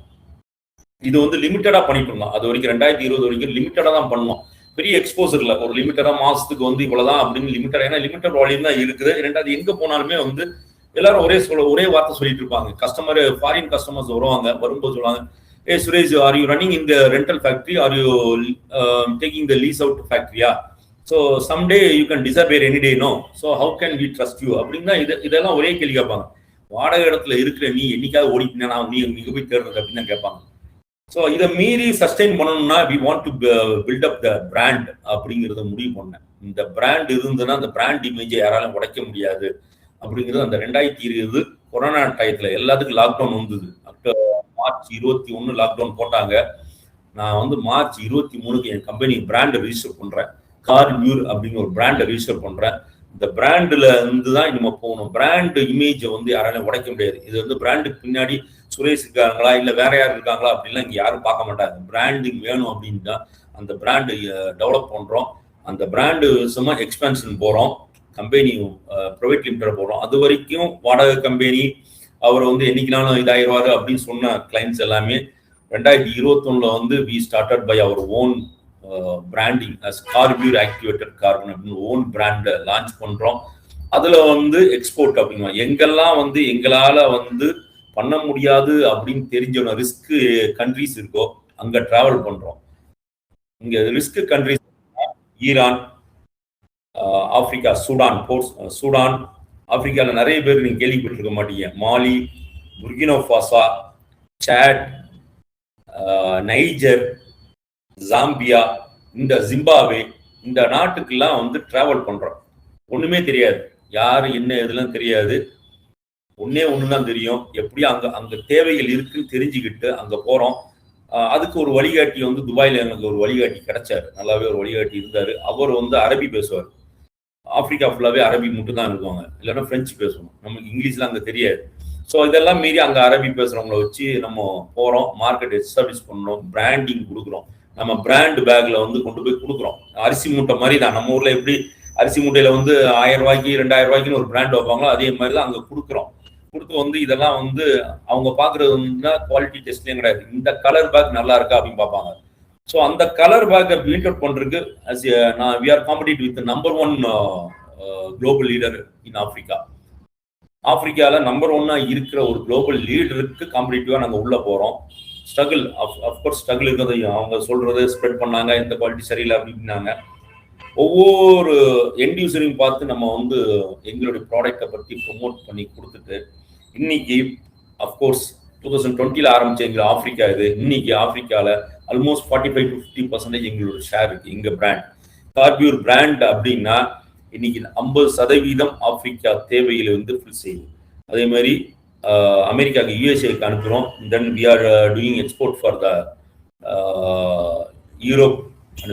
இது வந்து லிமிட்டடா பண்ணிட்டு இருந்தோம். அது வரைக்கும் 2020 வரைக்கும் லிமிட்டடா தான் பண்ணோம். பெரிய எக்ஸ்போசர் இல்லை. ஒரு லிமிட்டடா மாசத்துக்கு வந்து இவ்வளவுதான் அப்படின்னு லிமிட்டட். ஏன்னா லிமிட்டட் வால்யூம் தான் இருக்குது. ரெண்டாவது எங்க போனாலுமே வந்து எல்லாரும் ஒரே வார்த்தை சொல்லிட்டு இருப்பாங்க. கஸ்டமர், ஃபாரின் கஸ்டமர்ஸ் வரும்போது சொல்லுவாங்க, hey Suresh, are you running in the rental factory, are you taking the lease out ஃபேக்டரியா? So someday you can disappear any day, no, so how can we trust you அப்படின்னா இதெல்லாம் ஒரே கேள்வி கேட்பாங்க. வாடகை இடத்துல இருக்கிற நீ என்னைக்காவது ஓடிக்கினா நீ இங்க போய் தேடுறது அப்படின்னு தான் கேட்பாங்க. ஸோ இதை மீறி சஸ்டெயின் பண்ணணும்னா we want to build up the brand அப்படிங்கிறத முடிவு பண்ணேன். இந்த பிராண்ட் இருந்ததுன்னா அந்த பிராண்ட் இமேஜை யாராலும் உடைக்க முடியாது அப்படிங்கிறது. அந்த 2020 கொரோனா டயத்துல எல்லாத்துக்கும் லாக்டவுன் வந்தது. மார்ச் 21 லாக்டவுன் போட்டாங்க. நான் வந்து மார்ச் 23க்கு என் கம்பெனி பிராண்டை ரிஜிஸ்டர் பண்றேன். கார்பியூர் அப்படின்னு ஒரு பிராண்டை ரிஜிஸ்டர் பண்றேன். இந்த பிராண்ட்ல இருந்து தான் நம்ம போகணும். பிராண்ட் இமேஜை வந்து யாராலும் உடைக்க முடியாது. இது வந்து பிராண்டுக்கு பின்னாடி சுரேஷ் இருக்காங்களா இல்ல வேற யார் இருக்காங்களா அப்படின்லாம் இங்க யாரும் பார்க்க மாட்டாங்க. பிராண்டிங் வேணும் அப்படின்னு தான் அந்த பிராண்டு டெவலப் பண்றோம். அந்த பிராண்டு சும்மா எக்ஸ்பென்ஷன் போறோம். கம்பெனி ப்ரைவேட் லிமிடெட் போறோம். அது வரைக்கும் வாடகை கம்பெனி அவர் வந்து என்னைக்குனாலும் இதாயிருவாரு அப்படின்னு சொன்ன கிளைண்ட்ஸ் எல்லாமே 2021 வந்து we started by our own branding as கார்பியூர் ஆக்டிவேட்டட் கார்பன் அப்படின்னு ஓன் பிராண்டை லான்ச் பண்றோம். அதுல வந்து எக்ஸ்போர்ட் அப்படின்னா எங்கெல்லாம் வந்து எங்களால வந்து பண்ண முடியாது அப்படின்னு தெரிஞ்ச ரிஸ்க் கண்ட்ரிஸ் இருக்கோ அங்க டிராவல் பண்றோம். இங்க risk countries Iran, Africa, Sudan, ஆப்பிரிக்கால நிறைய பேர் நீங்க கேள்விப்பட்டிருக்க மாட்டீங்க. Mali, Burkina Faso, Chad, Niger, Zambia, இந்த ஜிம்பாப்வே, இந்த நாட்டுக்கெல்லாம் வந்து டிராவல் பண்றோம். ஒண்ணுமே தெரியாது, யாரு என்ன எதுலாம் தெரியாது. ஒண்ணுதான் தெரியும், எப்படி அங்க தேவைகள் இருக்குன்னு தெரிஞ்சுக்கிட்டு அங்க போறோம். அதுக்கு ஒரு வழிகாட்டி வந்து துபாயில எனக்கு ஒரு வழிகாட்டி கிடைச்சாரு. நல்லாவே ஒரு வழிகாட்டி இருந்தாரு. அவர் வந்து அரபி பேசுவார். ஆப்பிரிக்கா ஃபுல்லாவே அரபி மட்டும் தான் இருக்குவாங்க, இல்லைன்னா பிரெஞ்சு பேசணும். நமக்கு இங்கிலீஷ்லாம் அங்க தெரியாது. ஸோ இதெல்லாம் மீறி அங்க அரபி பேசுறவங்களை வச்சு நம்ம போறோம். மார்க்கெட் எஸ்டாப்ளிஷ் பண்ணணும், பிராண்டிங் கொடுக்குறோம். நம்ம பிராண்ட் பேக்ல வந்து கொண்டு போய் கொடுக்குறோம். அரிசி மூட்டை மாதிரி தான். நம்ம ஊர்ல எப்படி அரிசி மூட்டையில வந்து 1000 ரூபாய்க்கு 2000 ரூபாய்க்குன்னு ஒரு பிராண்ட் வைப்பாங்களோ அதே மாதிரி தான் அங்க கொடுக்குறோம். கொடுத்து வந்து இதெல்லாம் வந்து அவங்க பாக்குறது வந்து குவாலிட்டி டெஸ்ட்லயும் கிடையாது. இந்த கலர் பேக் நல்லா இருக்கா அப்படின்னு பார்ப்பாங்க. ஸோ அந்த கலர் பேக்கை மீட் அவுட் பண்றதுக்கு we are competed with number 1 global leader in Africa. ஆப்பிரிக்கால நம்பர் 1 இருக்கிற ஒரு குளோபல் லீடருக்கு காம்படிட்டிவா நாங்க உள்ள போறோம். ஸ்ட்ரகிள், அஃப்கோர்ஸ் ஸ்ட்ரகிள் இருக்கிறது. அவங்க சொல்றது ஸ்ப்ரெட் பண்ணாங்க, இந்த குவாலிட்டி சரியில்லை அப்படின்னாங்க. ஒவ்வொரு எண்ட் யூசரையும் பார்த்து நம்ம வந்து எங்களுடைய ப்ராடக்டை பற்றி ப்ரொமோட் பண்ணி கொடுத்துட்டு இன்னைக்கு அஃப்கோர்ஸ் 2020 ஆரம்பிச்ச எங்களுக்கு ஆப்பிரிக்கா இது. இன்னைக்கு ஆப்பிரிக்கால ஆல்மோஸ்ட் 45-50% எங்களோட ஷேர் இருக்கு. எங்க பிராண்ட் கார்பியூர் பிராண்ட் அப்படின்னா இன்னைக்கு 50% ஆப்பிரிக்கா தேவைகளை வந்து ஃபுல் செய்யுது. அதே மாதிரி அமெரிக்காவுக்கு, யூஎஸ்ஏக்கு அனுப்புகிறோம். Then we are doing export for the Europe and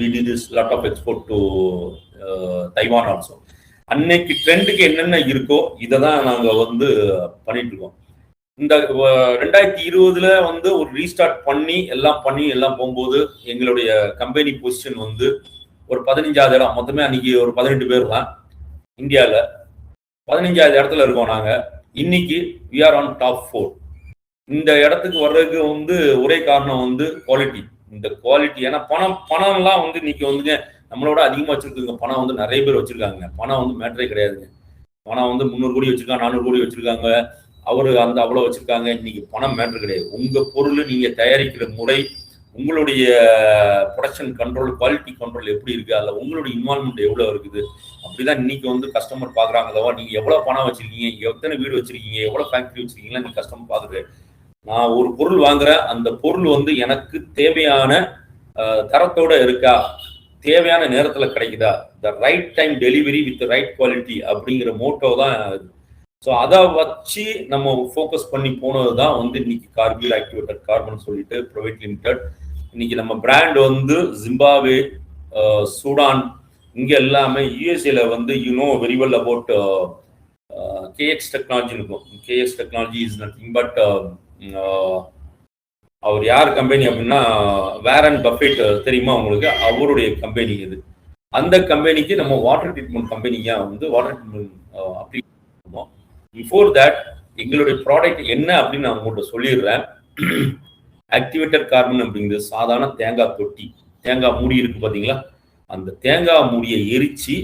we did this lot of export to Taiwan also. அன்னைக்கு ட்ரெண்டுக்கு என்னென்ன இருக்கோ இதை தான் நாங்கள் வந்து பண்ணிட்டு இருக்கோம். இந்த 2020 வந்து ஒரு ரீஸ்டார்ட் பண்ணி எல்லாம் போகும்போது எங்களுடைய கம்பெனி பொசிஷன் வந்து ஒரு 15வது இடம். மொத்தமே அன்னைக்கு ஒரு 18 பேர் தான் இந்தியாவில். 15வது இடத்துல இருக்கோம் நாங்க. இன்னைக்கு we are on top 4. இந்த இடத்துக்கு வர்றதுக்கு வந்து ஒரே காரணம் வந்து குவாலிட்டி. இந்த குவாலிட்டி, ஏன்னா பணம்லாம் வந்து இன்னைக்கு வந்துங்க நம்மளோட அதிகமாக வச்சிருக்குங்க. பணம் வந்து நிறைய பேர் வச்சிருக்காங்க. பணம் வந்து மேட்டரே கிடையாதுங்க. பணம் வந்து 300 கோடி வச்சிருக்காங்க, 400 கோடி வச்சிருக்காங்க, அவரு அந்த அவ்வளோ வச்சிருக்காங்க. இன்னைக்கு பணம் மேட்டர் கிடையாது. உங்க பொருள் நீங்க தயாரிக்கிற முறை, உங்களுடைய ப்ரொடக்ஷன் கண்ட்ரோல், குவாலிட்டி கண்ட்ரோல் எப்படி இருக்கு, அதில் உங்களுடைய இன்வால்மெண்ட் எவ்வளோ இருக்குது, அப்படிதான் இன்னைக்கு வந்து கஸ்டமர் பார்க்குறாங்களவா. நீங்க எவ்வளோ பணம் வச்சிருக்கீங்க, எத்தனை வீடு வச்சிருக்கீங்க, எவ்வளோ ஃபேக்டரி வச்சிருக்கீங்களா, நீங்க கஸ்டமர் பார்க்குறது. நான் ஒரு பொருள் வாங்குறேன், அந்த பொருள் வந்து எனக்கு தேவையான தரத்தோட இருக்கா, தேவையான நேரத்தில் கிடைக்குதா, the right time delivery with right quality அப்படிங்கிற மோட்டோ தான். ஸோ அதை வச்சு நம்ம ஃபோக்கஸ் பண்ணி போனது தான் வந்து இன்னைக்கு கார்பியூர் ஆக்டிவேட்டட் கார்பன் சொல்லிட்டு ப்ரைவேட் லிமிடெட். இன்னைக்கு நம்ம பிராண்ட் வந்து ஜிம்பாப்வே, சூடான், இங்க எல்லாமே யூஎஸ்ஏல வந்து very well about KX technology இருக்கும். KX technology is nothing but our யார் கம்பெனி அப்படின்னா வாரன் பஃபெட் தெரியுமா உங்களுக்கு, அவருடைய கம்பெனி இது. அந்த கம்பெனிக்கு நம்ம வாட்டர் ட்ரீட்மெண்ட் கம்பெனியா வந்து வாட்டர் ட்ரீட்மெண்ட் அப்ளை பண்ணுவோம். பிஃபோர் தட் எங்களுடைய ப்ராடக்ட் என்ன அப்படின்னு நான் உங்கள்கிட்ட சொல்லிடுறேன். ஆக்டிவேட்டட் கார்பன் அப்படிங்கிறது சாதாரண தேங்காய் தொட்டி, தேங்காய் மூடி இருக்கு பார்த்தீங்களா, அந்த தேங்காய் மூடியை எரிச்சு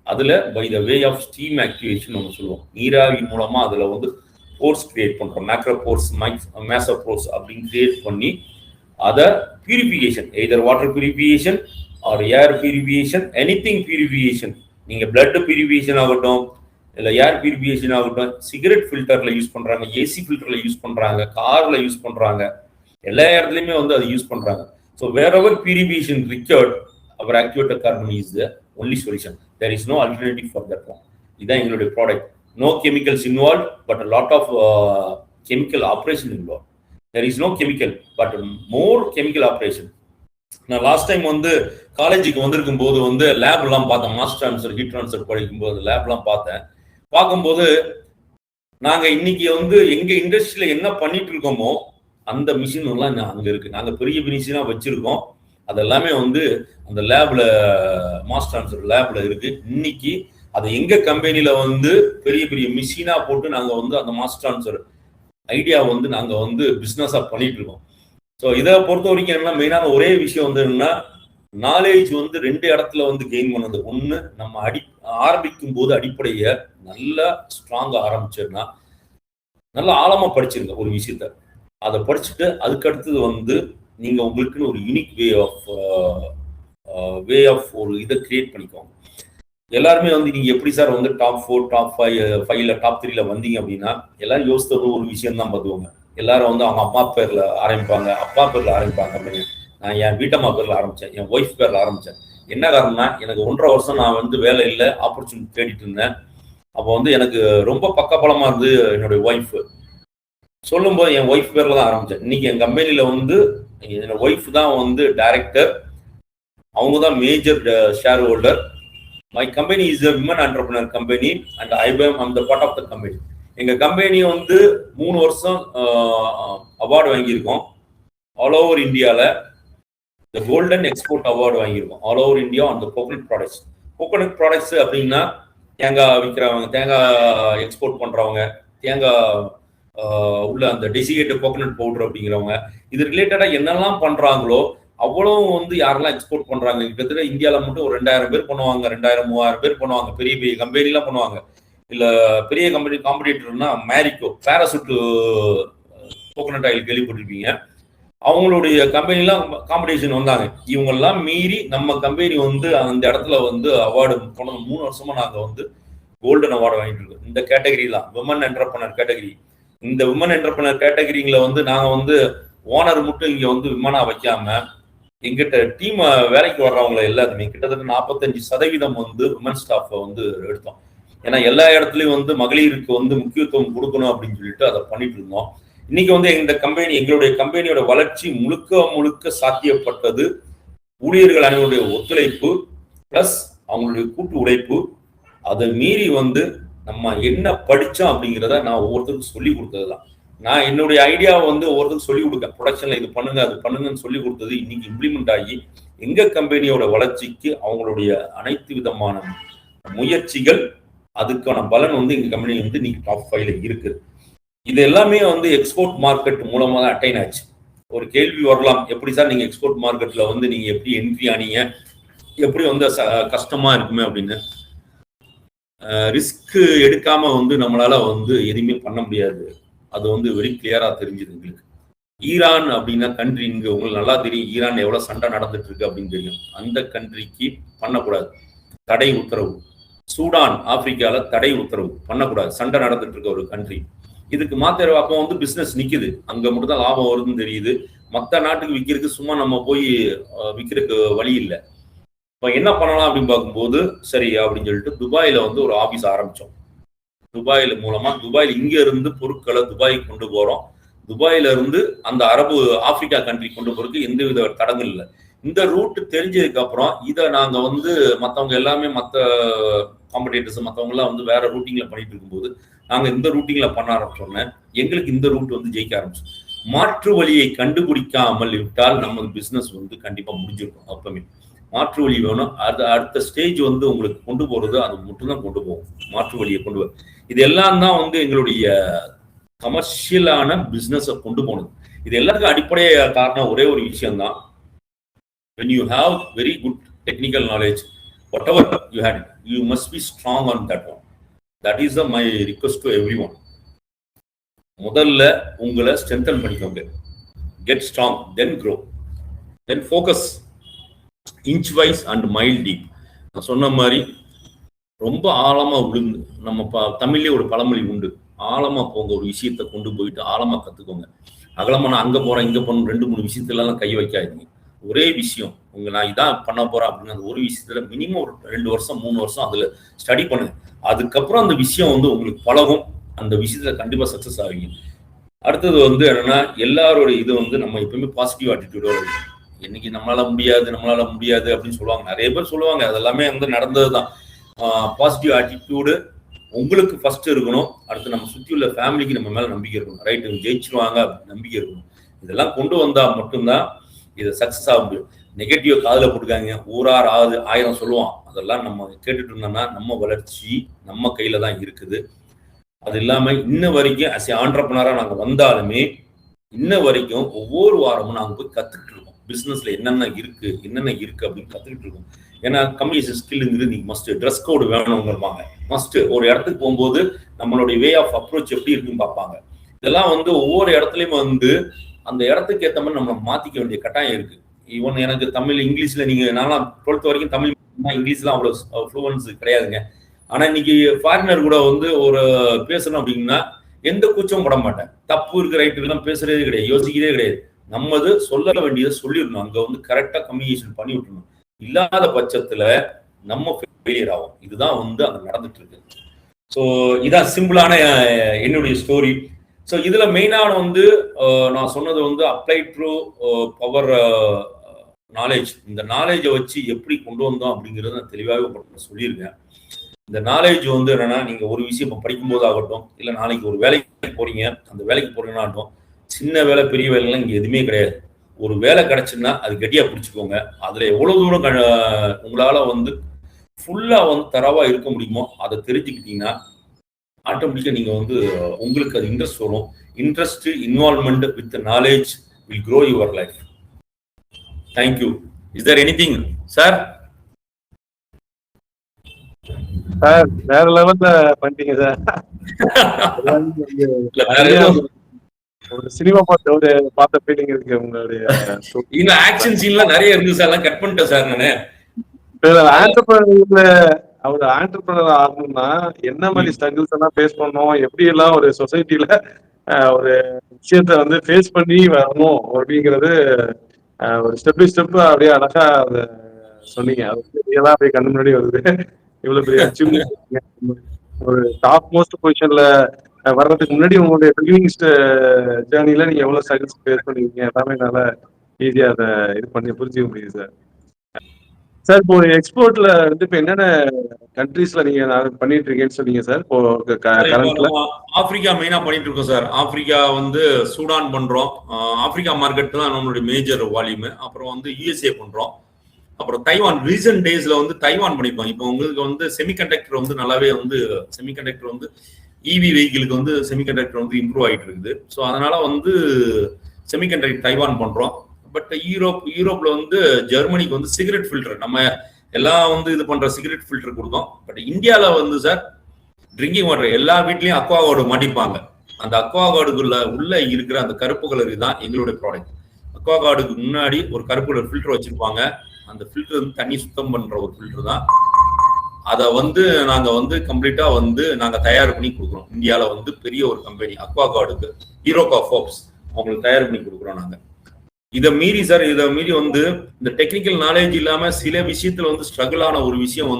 அதில் by the way of steam activation நம்ம சொல்லுவோம், நீராவி மூலமாக அதில் வந்து போர்ஸ் கிரியேட் பண்ணுறோம், மேக்ரோ போர்ஸ் மேசோ போர்ஸ் அப்படின்னு கிரியேட் பண்ணி அதை purification, either water purification or air purification, anything purification, நீங்கள் பிளட் பியூரிஃபிகேஷன் ஆகட்டும் இல்லை ஏர் பியூரிஃபிகேஷன் ஆகட்டும், சிகரெட் ஃபில்டரில் யூஸ் பண்ணுறாங்க, ஏசி ஃபில்டரில் யூஸ் பண்ணுறாங்க, காரில் யூஸ் பண்ணுறாங்க, எல்லா இடத்துலையுமே வந்து அதை யூஸ் பண்ணுறாங்க. So wherever purification required, our activated carbon is the only solution. There is no alternative for that one. இதுதான் எங்களுடைய product. No chemicals involved, but a lot of chemical operation involved. There is no chemical, but more chemical operation. நான் லாஸ்ட் டைம் வந்து காலேஜுக்கு வந்திருக்கும் போது வந்து லேப்லாம் பார்த்தேன், மாஸ் ட்ரான்ஸ்ஃபர் ஹீட் ட்ரான்ஸ்ஃபர் படிக்கும் போது லேப்லாம் பார்த்தேன். பார்க்கும்போது நாங்கள் இன்னைக்கு வந்து எங்கள் இண்டஸ்ட்ரியில் என்ன பண்ணிட்டு இருக்கோமோ அந்த மிஷின் எல்லாம் அங்கே இருக்கு. நாங்கள் பெரிய மிஷினாக வச்சிருக்கோம், அதெல்லாமே வந்து அந்த லேப்ல, மாஸ் ட்ரான்ஸ்ஃபர் லேப்ல இருக்கு. இன்னைக்கு அது எங்க கம்பெனியில வந்து பெரிய பெரிய மிஷினா போட்டு நாங்க வந்து அந்த மாஸ் ட்ரான்ஸ்ஃபர் ஐடியா வந்து நாங்க வந்து பிசினஸா பண்ணிட்டு இருக்கோம். ஸோ இதை பொறுத்த வரைக்கும் என்ன மெயினான ஒரே விஷயம் வந்து என்னன்னா, நாலேஜ் வந்து 2 இடத்துல வந்து கெயின் பண்ணது. ஒன்று, நம்ம ஆரம்பிக்கும் போது அடிப்படையை நல்லா ஸ்ட்ராங்கா ஆரம்பிச்சிருந்தா நல்லா ஆழமா படிச்சிருங்க ஒரு விஷயத்த. அதை படிச்சுட்டு அதுக்கு அடுத்தது வந்து நீங்க உங்களுக்குன்னு ஒரு யூனிக் வே ஆஃப் ஒரு இதை கிரியேட் பண்ணிக்கோங்க. எல்லாருமே வந்து நீங்க எப்படி சார் வந்து டாப் 4, டாப் 5ல டாப் 3ல வந்தீங்க அப்படின்னா எல்லாரும் யோசித்த ஒரு விஷயம் தான் பார்த்துவாங்க. எல்லாரும் வந்து அவங்க அம்மா பேர்ல ஆரம்பிப்பாங்க, அப்பா பேர்ல ஆரம்பிப்பாங்க. அப்படின்னு நான் என் வீட்டம்மா பேர்ல ஆரம்பிச்சேன், என் ஒய்ஃப் பேர்ல ஆரம்பிச்சேன். என்ன காரணம்னா, எனக்கு 1.5 வருஷம் நான் வந்து வேலை இல்லை, ஆப்பர்ச்சுனிட்டி தேடிட்டு இருந்தேன். அப்போ வந்து எனக்கு ரொம்ப பக்கபலமா இருந்து என்னுடைய ஒய்ஃப் சொல்லும்போது என் ஒய்ஃப் பேர்ல தான் ஆரம்பிச்சேன். இன்னைக்கு என் கம்பெனியில வந்து என்னோட ஒய்ஃப் தான் வந்து டைரக்டர், அவங்க தான் major share holder. My company is a women entrepreneur company and I'm the part of the company. எங்க கம்பெனி வந்து 3 வருஷம் அவார்டு வாங்கியிருக்கோம் ஆல் ஓவர் இந்தியாவில். த கோல்டன் எக்ஸ்போர்ட் அவார்டு வாங்கியிருக்கோம் all over India on the coconut products. Coconut products அப்படின்னா தேங்காய் விற்கிறவங்க, தேங்காய் எக்ஸ்போர்ட் பண்ணுறவங்க, தேங்காய் உள்ள அந்த டெசிகேட்டட் கோகனட் பவுடர் அப்படிங்கிறவங்க, இது ரிலேட்டடாக என்னெல்லாம் பண்ணுறாங்களோ அவ்வளோ வந்து யாரெல்லாம் எக்ஸ்போர்ட் பண்றாங்க. கிட்டத்தட்ட இந்தியாவில் மட்டும் ஒரு 2000 பேர் பண்ணுவாங்க, 2000-3000 பேர் பண்ணுவாங்க. பெரிய பெரிய கம்பெனிலாம் பண்ணுவாங்க. இல்லை பெரிய company காம்படிட்டர்னா Marico, parachute coconut oil கேள்விப்பட்டிருப்பீங்க. அவங்களுடைய கம்பெனிலாம் காம்படிஷன் வந்தாங்க. இவங்கெல்லாம் மீறி நம்ம கம்பெனி வந்து அந்த இடத்துல வந்து அவார்டு போன 3 வருஷமா நாங்கள் வந்து கோல்டன் அவார்டு வாங்கிட்டு இருக்கோம். இந்த கேட்டகரிலாம் விமன் என்டர்பிரனர் கேட்டகரி. இந்த விமன் என்டர்பிரனர் கேட்டகரியில வந்து நாங்கள் வந்து ஓனர் மட்டும் இங்கே வந்து விமனா வைக்காம எங்கிட்ட டீம் வேலைக்கு வர்றவங்களை எல்லாருமே கிட்டத்தட்ட 45% வந்து விமன் ஸ்டாஃபை வந்து எடுத்தோம். ஏன்னா எல்லா இடத்துலையும் வந்து மகளிருக்கு வந்து முக்கியத்துவம் கொடுக்கணும் அப்படின்னு சொல்லிட்டு அதை பண்ணிட்டு இருந்தோம். இன்னைக்கு வந்து எங்களுடைய கம்பெனியோட வளர்ச்சி முழுக்க சாத்தியப்பட்டது ஊழியர்கள் அனைவருடைய ஒத்துழைப்பு பிளஸ் அவங்களுடைய கூட்டு உழைப்பு. அதை மீறி வந்து நம்ம என்ன படித்தோம் அப்படிங்கிறத நான் ஒவ்வொருத்தருக்கும் சொல்லி கொடுத்ததுதான். நான் என்னுடைய ஐடியாவை வந்து ஒவ்வொருத்தரும் சொல்லிக் கொடுக்கேன். ப்ரொடக்ஷன்ல இது பண்ணுங்க அது பண்ணுங்கன்னு சொல்லி கொடுத்தது இன்னைக்கு இம்ப்ளிமெண்ட் ஆகி எங்க கம்பெனியோட வளர்ச்சிக்கு அவங்களுடைய அனைத்து விதமான முயற்சிகள், அதுக்கான பலன் வந்து எங்க கம்பெனி வந்து இன்னைக்கு டாப் 5ல இருக்கு. இது எல்லாமே வந்து எக்ஸ்போர்ட் மார்க்கெட் மூலமா தான் அட்டைன் ஆச்சு. ஒரு கேள்வி வரலாம், எப்படி சார் நீங்க எக்ஸ்போர்ட் மார்க்கெட்ல வந்து நீங்க எப்படி என்ட்ரி ஆனீங்க, எப்படி வந்து கஷ்டமா இருக்குமே அப்படின்னு. ரிஸ்க் எடுக்காம வந்து நம்மளால வந்து எதுவுமே பண்ண முடியாது. அது வந்து வெரி கிளியரா தெரிஞ்சுது எங்களுக்கு. ஈரான் அப்படின்னா கண்ட்ரி, இங்க உங்களுக்கு நல்லா தெரியும் ஈரான் எவ்வளவு சண்டை நடந்துட்டு இருக்கு அப்படின்னு தெரியும். அந்த கண்ட்ரிக்கு பண்ணக்கூடாது, தடை உத்தரவு. சூடான் ஆப்பிரிக்கால தடை உத்தரவு பண்ணக்கூடாது, சண்டை நடந்துட்டு இருக்க ஒரு கண்ட்ரி. இதுக்கு மாத்திர அப்போ வந்து பிசினஸ் நிக்குது, அங்க மட்டும் தான் லாபம் வருதுன்னு தெரியுது. மற்ற நாட்டுக்கு விற்கிறதுக்கு சும்மா நம்ம போய் விற்கிறதுக்கு வழி இல்லை. இப்போ என்ன பண்ணலாம் அப்படின்னு பார்க்கும்போது சரி அப்படின்னு சொல்லிட்டு துபாயில வந்து ஒரு ஆபீஸ் ஆரம்பிச்சோம். துபாயில மூலமா இங்க இருந்து பொருட்களை துபாய்க்கு கொண்டு போறோம். துபாயில இருந்து அந்த ஆப்பிரிக்கா கண்ட்ரி கொண்டு போறதுக்கு எந்தவித தடங்கள் இல்லை. இந்த ரூட் தெரிஞ்சதுக்கு அப்புறம் இதை நாங்க வந்து மற்றவங்க எல்லாமே மற்ற காம்படிட்டர்ஸ் மற்றவங்க எல்லாம் வந்து வேற ரூட்டிங்ல பண்ணிட்டு இருக்கும்போது நாங்க இந்த ரூட்டிங்ல பண்ண ஆரம்பிச்சோம்னா எங்களுக்கு இந்த ரூட் வந்து ஜெயிக்க ஆரம்பிச்சோம். மாற்று வழியை கண்டுபிடிக்காமல் விட்டால் நம்ம பிசினஸ் வந்து கண்டிப்பா முடிஞ்சிருக்கும். அப்பவே மாற்று வழி வேணும். அடுத்த ஸ்டேஜ் வந்து உங்களுக்கு கொண்டு போறது அது மட்டும்தான் கொண்டு போகும், மாற்று வழியை கொண்டு வரும். இது எல்லாம் தான் வந்து எங்களுடைய கமர்ஷியலான பிசினஸை கொண்டு போனது. இது எல்லாத்துக்கும் அடிப்படை காரணம் ஒரே ஒரு விஷயம் தான். when you have very good technical knowledge, whatever you had, you must be strong on that one. That is my request to everyone. முதல்ல உங்களை ஸ்ட்ரென்தன் பண்ணிக்கோங்க. Get strong, then grow, then focus inch wise and mile deep. நான் சொன்ன மாதிரி ரொம்ப ஆழமா விழுந்து, நம்ம தமிழ்லேயே ஒரு பழமொழி உண்டு, ஆழமா போங்க, ஒரு விஷயத்தை கொண்டு போயிட்டு ஆழமா கத்துக்கோங்க. அகலமா நான் அங்க போறேன் இங்க போறேன் 2-3 விஷயத்துலாம் கை வைக்காதீங்க. ஒரே விஷயம், நான் இதான் பண்ண போறேன் அப்படின்னு அந்த ஒரு விஷயத்துல மினிமம் ஒரு 2 வருஷம் 3 வருஷம் அதுல ஸ்டடி பண்ணுங்க. அதுக்கப்புறம் அந்த விஷயம் உங்களுக்கு பழகும், அந்த விஷயத்துல கண்டிப்பா சக்சஸ் ஆவீங்க. அடுத்தது என்னன்னா, எல்லாரோட இது நம்ம எப்பவுமே பாசிட்டிவ் ஆட்டிடியூடோட இருக்கு. இன்னைக்கு நம்மளால முடியாது அப்படின்னு சொல்லுவாங்க, நிறைய பேர் சொல்லுவாங்க, அதெல்லாமே நடந்ததுதான். பாசிட்டிவ் ஆட்டிடியூடு உங்களுக்கு ஃபர்ஸ்ட் இருக்கணும். அடுத்து நம்ம சுற்றி உள்ள ஃபேமிலிக்கு நம்ம மேல நம்பிக்கை இருக்கணும். ரைட், ஜெயிச்சிருவாங்க நம்பிக்கை இருக்கணும். இதெல்லாம் கொண்டு வந்தா மட்டும்தான் இதை சக்சஸ் ஆக முடியும். நெகட்டிவ் காதுல போட்டுக்காங்க, ஊரார் 1000 சொல்லுவான், அதெல்லாம் நம்ம கேட்டுட்டு இருந்தோம்னா நம்ம வளர்ச்சி நம்ம கையில தான் இருக்குது. அது இல்லாம இன்ன வரைக்கும் அஸ் ஏ ஆண்டர்பிரனரா நாங்க வந்தாலுமே இன்ன வரைக்கும் ஒவ்வொரு வாரமும் நாங்க போய் கத்துக்கிட்டு இருக்கோம். பிசினஸ்ல என்னென்ன இருக்கு அப்படின்னு கத்துக்கிட்டு இருக்கோம். ஏன்னா கம்யூனிகேஷன் ஸ்கில்ங்கிறது நீங்க மஸ்ட். ட்ரெஸ் கோடு வேணுங்கிறப்பாங்க, மஸ்ட். ஒரு இடத்துக்கு போகும்போது நம்மளுடைய வே ஆஃப் அப்ரோச் எப்படி இருக்குன்னு பார்ப்பாங்க. இதெல்லாம் ஒவ்வொரு இடத்துலயும் அந்த இடத்துக்கு ஏற்ற மாதிரி நம்ம மாத்திக்க வேண்டிய கட்டாயம் இருக்கு. ஈவன் எனக்கு தமிழ் இங்கிலீஷ்ல நான்லாம் 12th வரைக்கும் தமிழ், இங்கிலீஷ்லாம் அவ்வளவு ஃப்ளூவன்ஸ் கிடையாதுங்க. ஆனா இன்னைக்கு ஃபாரினர் கூட ஒரு பேசணும் அப்படின்னா எந்த கூச்சமும் பட மாட்டேன். தப்பு இருக்கு ரைட் இருக்குலாம் பேசுறதே கிடையாது, யோசிக்கிறதே கிடையாது. நம்மது சொல்ல வேண்டியதை சொல்லிடணும், அங்க கரெக்டா கம்யூனிகேஷன் பண்ணி விட்டுணும். இல்லாத பட்சத்துல நம்ம ஃபெயிலியர் ஆகும். இதுதான் அங்க நடந்துட்டு இருக்கு. ஸோ இதான் சிம்பிளான என்னுடைய ஸ்டோரி. ஸோ இதுல மெயினான நான் சொன்னது அப்ளை ட்ரூ பவர் நாலேஜ். இந்த நாலேஜை வச்சு எப்படி கொண்டு வந்தோம் அப்படிங்கிறத நான் தெளிவாகவே சொல்லியிருக்கேன். இந்த நாலேஜ் என்னன்னா, நீங்க ஒரு விஷயம் இப்போ படிக்கும்போது ஆகட்டும், இல்லை நாளைக்கு ஒரு வேலைக்கு போறீங்க, அந்த வேலைக்கு போறீங்கன்னாட்டும், சின்ன வேலை பெரிய வேலைலாம் இங்கே எதுவுமே கிடையாது. ஒரு வேலை கிடைச்சுன்னா அது கெட்டியா பிடிச்சிக்கோங்க. அதுல எவ்வளவு தூரம் உங்களால ஃபுல்லா தரவா இருக்க முடியுமோ அதை தெரிஞ்சுக்கிட்டீங்கன்னா ஆட்டோமேட்டிக்கா நீங்க உங்களுக்கு அது இன்ட்ரெஸ்ட் வரும். Interest, involvement with knowledge will grow your life. Thank you. Is there anything, sir? Sir வேற லெவல்ல பண்ணிட்டீங்க சார். ஒரு சினிமா பார்த்த ஃபீலிங் இருக்கு உங்களுடைய. இந்த ஆக்ஷன் சீன்லாம் நிறைய இருக்கு சார், எல்லாம் கட் பண்ணிட்டேன் சார் நானு. அவர் ஆண்டர்பிரனர் ஆகணும்னா என்ன மாதிரி ஸ்ட்ரகிள்ஸ் எல்லாம் ஃபேஸ் பண்ணணும், எப்படி எல்லாம் ஒரு சொசைட்டில ஒரு விஷயத்த ஃபேஸ் பண்ணி வரணும் அப்படிங்கிறது ஒரு ஸ்டெப் பை ஸ்டெப் அப்படியே அழகா அதை சொன்னீங்க. அது அப்படியே கண்ணு முன்னாடி வருது. இவ்வளவு பெரிய அச்சீவ்மெண்ட், ஒரு டாப் மோஸ்ட் பொசிஷன்ல வர்றதுக்கு முன்னாடி உங்களுடைய பிகினிங் ஜேர்னில நீங்க எவ்வளவு ஸ்ட்ரகிள்ஸ் ஃபேஸ் பண்ணிருக்கீங்க, எல்லாமே நல்லா ஈஸியா அதை இது பண்ணி புரிஞ்சுக்க முடியுது சார். சார் இப்போ எக்ஸ்போர்ட்ல இப்போ என்னென்ன கண்ட்ரீஸ்ல நீங்க பண்ணிட்டு இருக்கீங்கன்னு சொன்னீங்க சார். இப்போ கரண்ட்ல ஆப்பிரிக்கா மெயினா பண்ணிட்டு இருக்கோம் சார். ஆப்பிரிக்கா சூடான் பண்றோம். ஆப்பிரிக்கா மார்க்கெட் தான் நம்மளுடைய மேஜர் வால்யூம். அப்புறம் யூஎஸ்ஏ பண்றோம். அப்புறம் தைவான் ரீசன்ட் டேஸ்ல தைவான் பண்ணிப்போம். இப்போ உங்களுக்கு செமிகண்டக்டர் நல்லாவே செமிகண்டக்டர் இவி வெஹிக்கிளுக்கு செமிகண்டக்டர் இம்ப்ரூவ் ஆகிட்டு இருக்குது. ஸோ அதனால செமிகண்டக்டர் தைவான் பண்றோம். பட் யூரோப்ல ஜெர்மனிக்கு சிகரெட் ஃபில்டர் நம்ம எல்லாம் இது பண்ற சிகரெட் ஃபில்டர் கொடுத்தோம். பட் இந்தியாவில் சார் ட்ரிங்கிங் வாட்டர் எல்லா வீட்லயும் அக்வா கார்டு மாட்டிப்பாங்க. அந்த அக்வா கார்டுக்குள்ள உள்ள இருக்கிற அந்த கருப்பு கலர் தான் எங்களுடைய ப்ராடக்ட். அக்வா கார்டுக்கு முன்னாடி ஒரு கருப்பு கலர் ஃபில்டர் வச்சிருப்பாங்க. அந்த ஃபில்டர் தண்ணி சுத்தம் பண்ற ஒரு ஃபில்டர் தான். அதை நாங்க கம்ப்ளீட்டா நாங்க தயார் பண்ணி கொடுக்குறோம். இந்தியாவில் பெரிய ஒரு கம்பெனி அக்வா கார்டுக்கு ஹீரோகா ஃபோப்ஸ் அவங்களுக்கு தயார் பண்ணி கொடுக்குறோம் நாங்க. இதை மீறி சார் இந்த டெக்னிக்கல் நாலேஜ் இல்லாம சில விஷயத்துல ஸ்ட்ரகிள் ஆன ஒரு விஷயம்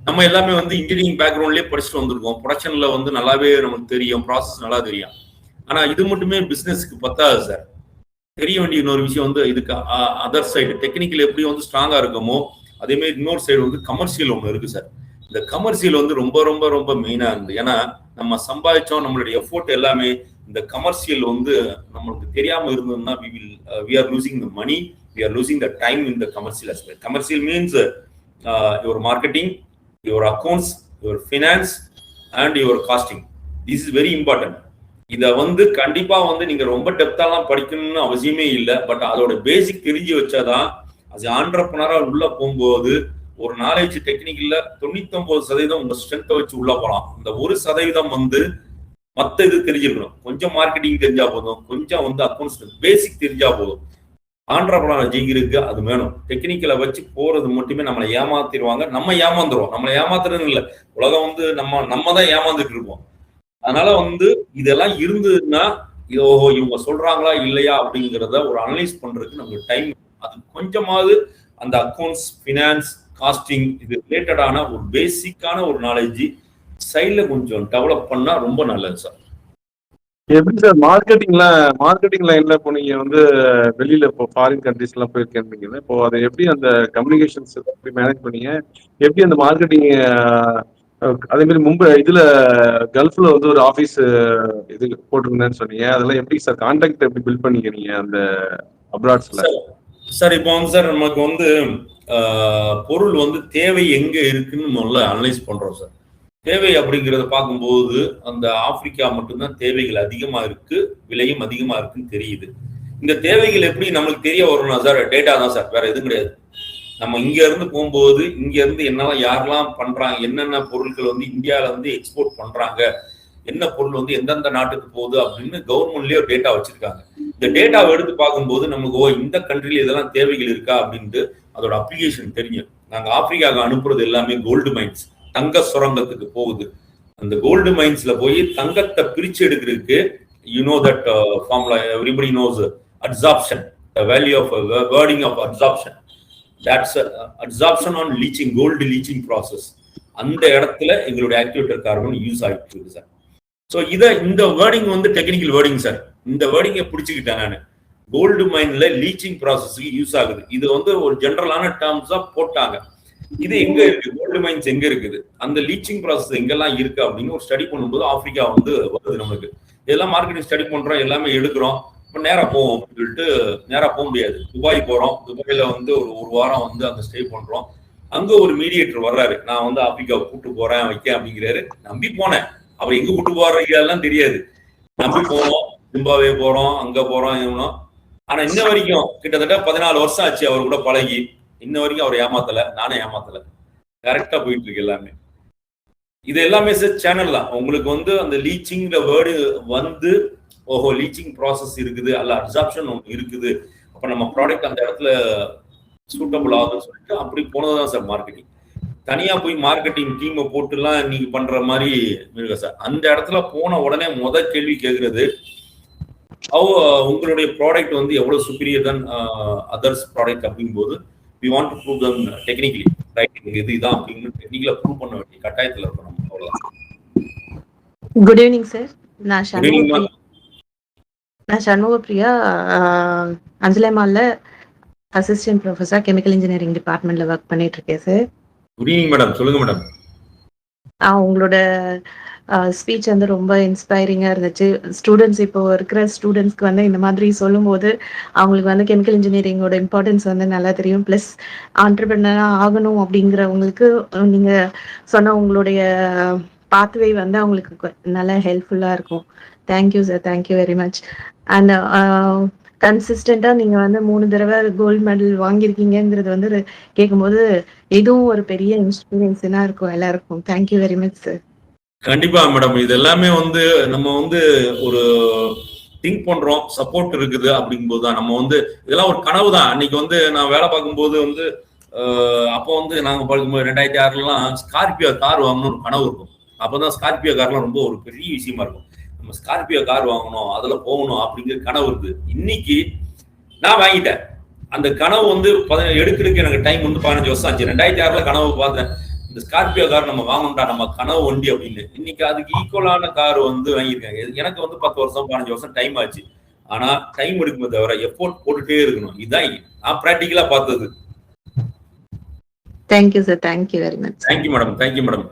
நம்ம எல்லாமே இன்ஜினியரிங் பேக்ரவுண்ட்லயே படிச்சுட்டு வந்திருக்கோம். ப்ரொடக்ஷன்ல நல்லாவே நமக்கு தெரியும், ப்ராசஸ் நல்லா தெரியும். ஆனா இது மட்டுமே பிசினஸ்க்கு பத்தாது சார். தெரிய வேண்டிய இன்னொரு விஷயம் இதுக்கு அதர் சைடு டெக்னிக்கல் எப்படி ஸ்ட்ராங்கா இருக்குமோ அதே மாதிரி இன்னொரு சைடு கமர்ஷியல் ஒன்று இருக்கு சார். இந்த கமர்ஷியல் ரொம்ப ரொம்ப ரொம்ப மெயினா இருந்து, ஏன்னா நம்ம சம்பாதிச்சோம், நம்மளுடைய எஃபோர்ட் எல்லாமே இந்த கமர்ஷியல் நம்மளுக்கு தெரியாம இருந்ததுன்னா we are losing the money, we are losing the time in the commercial aspect. Commercial means your marketing, your accounts, your finance and your costing. This is very important. இத வந்து கண்டிப்பா வந்து நீங்க ரொம்ப டெப்தாலாம் படிக்கணும்னு அவசியமே இல்லை. பட் அதோட பேசிக் தெரிஞ்சு வச்சாதான் அது ஆண்டர்பனரா உள்ள போகும்போது ஒரு நாலேஜ் டெக்னிக்கல்ல 99% உங்க ஸ்ட்ரென்த்தை வச்சு உள்ள போகலாம். இந்த 1% வந்து மத்த இது தெரிஞ்சுக்கணும். கொஞ்சம் மார்க்கெட்டிங் தெரிஞ்சா போதும், கொஞ்சம் வந்து அக்கௌண்ட்ஸ் பேசிக் தெரிஞ்சா போதும். ஆண்டர்பனர் ஜெயிக்கிறதுக்கு அது வேணும். டெக்னிக்கலை வச்சு போறது மட்டுமே நம்மளை ஏமாத்திடுவாங்க, நம்ம ஏமாந்துருவோம். நம்மளை ஏமாத்துறது இல்லை, உலகம் வந்து நம்ம தான் ஏமாந்துட்டு இருப்போம். அதனால வந்து இதெல்லாம் இருந்ததுன்னா ஓஹோ இவங்க சொல்றாங்களா இல்லையா அப்படிங்கிறத ஒரு அனலைஸ் பண்றதுக்கு நமக்கு டைம், அது கொஞ்சமாவது அந்த அக்கௌண்ட்ஸ், ஃபினான்ஸ், காஸ்டிங் இது ரிலேட்டடான ஒரு பேசிக்கான ஒரு நாலேஜ் சைட்ல கொஞ்சம் டெவலப் பண்ணா ரொம்ப நல்லது சார். எப்படி சார் மார்க்கெட்டிங் லைன்ல இப்போ நீங்க வந்து வெளியில இப்போ ஃபாரின் கண்ட்ரிஸ் எல்லாம் போயிருக்கீங்க, இப்போ அதை எப்படி அந்த கம்யூனிகேஷன்ஸ் எப்படி மேனேஜ் பண்ணீங்க, எப்படி அந்த மார்க்கெட்டிங், அதே மாதிரி மும்பை இதுல கல்ஃப்ல வந்து ஒரு ஆபீஸ் இது போட்டிருந்தேன்னு சொன்னீங்க, அதெல்லாம் எப்படி சார் கான்டாக்ட் எப்படி பில்ட் பண்ணீங்க நீங்க அந்த அப்ராட்ஸ்ல? சார் இப்போ வந்து சார் நமக்கு வந்து பொருள் வந்து தேவை எங்க இருக்குன்னு முதல்ல அனலைஸ் பண்றோம் சார். தேவை அப்படிங்கிறத பார்க்கும்போது அந்த ஆப்பிரிக்கா மட்டும்தான் தேவைகள் அதிகமா இருக்கு, விலையும் அதிகமா இருக்குன்னு தெரியுது. இந்த தேவைகள் எப்படி நம்மளுக்கு தெரிய வரும்னா சார், டேட்டா தான் சார், வேற எதுவும் கிடையாது. நம்ம இங்க இருந்து போகும்போது இங்க இருந்து என்னெல்லாம் யாரெல்லாம் பண்றாங்க, என்னென்ன பொருட்கள் வந்து இந்தியாவில வந்து எக்ஸ்போர்ட் பண்றாங்க, என்ன பொருள் வந்து எந்தெந்த நாட்டுக்கு போகுது அப்படின்னு கவர்மெண்ட்லயே ஒரு டேட்டா வச்சிருக்காங்க. இந்த டேட்டாவை எடுத்து பார்க்கும்போது நமக்கு இந்த கண்ட்ரில இதெல்லாம் தேவைகள் இருக்கா அப்படின்ட்டு அதோட அப்ளிகேஷன் தெரியும். நாங்க ஆப்பிரிக்காவுக்கு அனுப்புறது எல்லாமே கோல்டு மைன்ஸ், தங்க சுரங்கத்துக்கு போகுது. அந்த கோல்டு மைன்ஸ்ல போய் தங்கத்தை பிரிச்சு எடுக்கிறதுக்கு that formula everybody knows, absorption, the value of wording of absorption, that's absorption on leaching, gold leaching process. அந்த இடத்துல எங்களுடைய ஆக்டிவேட்டர் கார்பன் யூஸ் ஆகிட்டு இருக்கு சார். ஸோ இந்த வேர்டிங் வந்து டெக்னிக்கல் வேர்டிங் சார். இந்த வேர்டிங்கை பிடிச்சிக்கிட்டேன் நான். கோல்டு மைன்ல லீச்சிங் ப்ராசஸ்க்கு யூஸ் ஆகுது. இது வந்து ஒரு ஜெனரலான டேர்ம்ஸா போட்டாங்க. இது எங்க இருக்கு, கோல்டு மைன்ஸ் எங்க இருக்குது, அந்த லீச்சிங் ப்ராசஸ் எங்கெல்லாம் இருக்கு அப்படின்னு ஒரு ஸ்டடி பண்ணும்போது ஆப்பிரிக்கா வந்து வருது. நமக்கு இதெல்லாம் மார்க்கெட்டிங் ஸ்டடி பண்றோம், எல்லாமே எடுக்கிறோம். இப்போ நேரா போவோம் அப்படின்னு சொல்லிட்டு நேரா போக முடியாது. துபாய் போறோம், துபாயில வந்து ஒரு வாரம் வந்து அங்க ஸ்டே பண்றோம். அங்க ஒரு மீடியேட்டர் வர்றாரு, நான் வந்து ஆப்பிரிக்காவை கூட்டு போறேன் வைக்க அப்படிங்கிறாரு. நம்பி போனேன், அவர் எங்க கூட்டு போறதெல்லாம் தெரியாது. நம்பி போனோம், ஜிம்பாவே போறோம், அங்க போறோம் இவனோம். ஆனா இன்ன வரைக்கும் கிட்டத்தட்ட 14 வருஷம் ஆச்சு அவர் கூட பழகி. இன்ன வரைக்கும் அவர் ஏமாத்தல, நானும் ஏமாத்தல, கரெக்டா போயிட்டு இருக்கு எல்லாமே. இது எல்லாமே சார் சேனல் தான். உங்களுக்கு வந்து அந்த லீச்சிங் வேர்டு வந்து ஓஹோ லீச்சிங் ப்ராசஸ் இருக்குது, அல்ல அப்சார்ப்ஷன் ஒன்று இருக்குது, அப்ப நம்ம ப்ராடக்ட் அந்த இடத்துல சூட்டபிள் ஆகுதுன்னு சொல்லிட்டு அப்படி போனதுதான் சார் மார்க்கெட்டிங். தனியா போய் மார்க்கெட்டிங் டீமை போட்டுலாம் நீங்க பண்ற மாதிரி இருக்கு சார். அந்த இடத்துல போன உடனே கேள்வி கேட்கறது, உங்களுடைய ப்ராடக்ட் வந்து எவ்வளவு சுப்பீரியர் தான் அதர்ஸ் ப்ராடக்ட் அப்படிங்கும்போது we want to prove them technically right, இதுதான் அப்படின்னு டெக்னிக்கலா ப்ரூவ் பண்ண வேண்டிய கட்டாயத்துல இருக்கணும். அவ்வளவுதான். Good evening sir. நான் சண்முகப்பிரியா, அஞ்சலேமால்ல அசிஸ்டன்ட் ப்ரொஃபஸர் கெமிக்கல் இன்ஜினியரிங் டிபார்ட்மெண்ட்ல ஒர்க் பண்ணிட்டு இருக்கேன் சார். குட் ஈவினிங் மேடம், சொல்லுங்க மேடம். உங்களோட ஸ்பீச் வந்து ரொம்ப இன்ஸ்பைரிங்காக இருந்துச்சு. ஸ்டூடெண்ட்ஸ் இப்போ இருக்கிற ஸ்டூடெண்ட்ஸ்க்கு வந்து இந்த மாதிரி சொல்லும்போது அவங்களுக்கு வந்து கெமிக்கல் இன்ஜினியரிங்கோட இம்பார்ட்டன்ஸ் வந்து நல்லா தெரியும். ப்ளஸ் ஆண்டர்பிரினராக ஆகணும் அப்படிங்கிறவங்களுக்கு நீங்கள் சொன்ன உங்களுடைய பாத்வே வந்து அவங்களுக்கு நல்லா ஹெல்ப்ஃபுல்லாக இருக்கும். Thank you sir, thank you very much. And கன்சிஸ்டண்டா நீங்க வந்து 3 தடவை கோல்டு மெடல் வாங்கியிருக்கீங்கிறது வந்து கேட்கும்போது இதுவும் ஒரு பெரிய இன்ஸ்பிரேஷனா இருக்கும் எல்லாருக்கும். Thank you very much sir. கண்டிப்பா மேடம், இது எல்லாமே வந்து நம்ம வந்து ஒரு திங்க் பண்றோம், சப்போர்ட் இருக்குது அப்படிங்கும்போது தான் நம்ம வந்து இதெல்லாம் ஒரு கனவு தான். அன்னைக்கு வந்து நான் வேலை பார்க்கும்போது வந்து அப்போ வந்து நாங்க பார்க்கும்போது 2006 ஸ்கார்பியோ கார் வாங்கணும்னு ஒரு கனவு இருக்கும். அப்பதான் ஸ்கார்பியோ கார்லாம் ரொம்ப ஒரு பெரிய விஷயமா இருக்கும். நம்ம ஸ்கார்பியோ கார் வாங்கணும், அதுல போகணும் அப்படிங்கிற கனவு இருக்கு. இன்னைக்கு நான் வாங்கிட்டேன். அந்த கனவு வந்து எடுக்கிறதுக்கு எனக்கு டைம் வந்து 15 வருஷம் ஆச்சு. 2006 கனவு பார்த்தேன், இந்த ஸ்கார்பியோ கார் நம்ம வாங்கணும்டா, நம்ம கனவு வண்டி அப்படின்னு. இன்னைக்கு அதுக்கு ஈக்குவலான கார் வந்து வாங்கியிருக்காங்க. எனக்கு வந்து 10 வருஷம் 15 வருஷம் டைம் ஆச்சு. ஆனா டைம் எடுக்கும்போது தவிர எஃபோர்ட் போட்டுட்டே இருக்கணும். இதுதான் நான் பிராக்டிக்கலா பார்த்தது. Thank you sir, thank you very much. Thank you madam, thank you madam.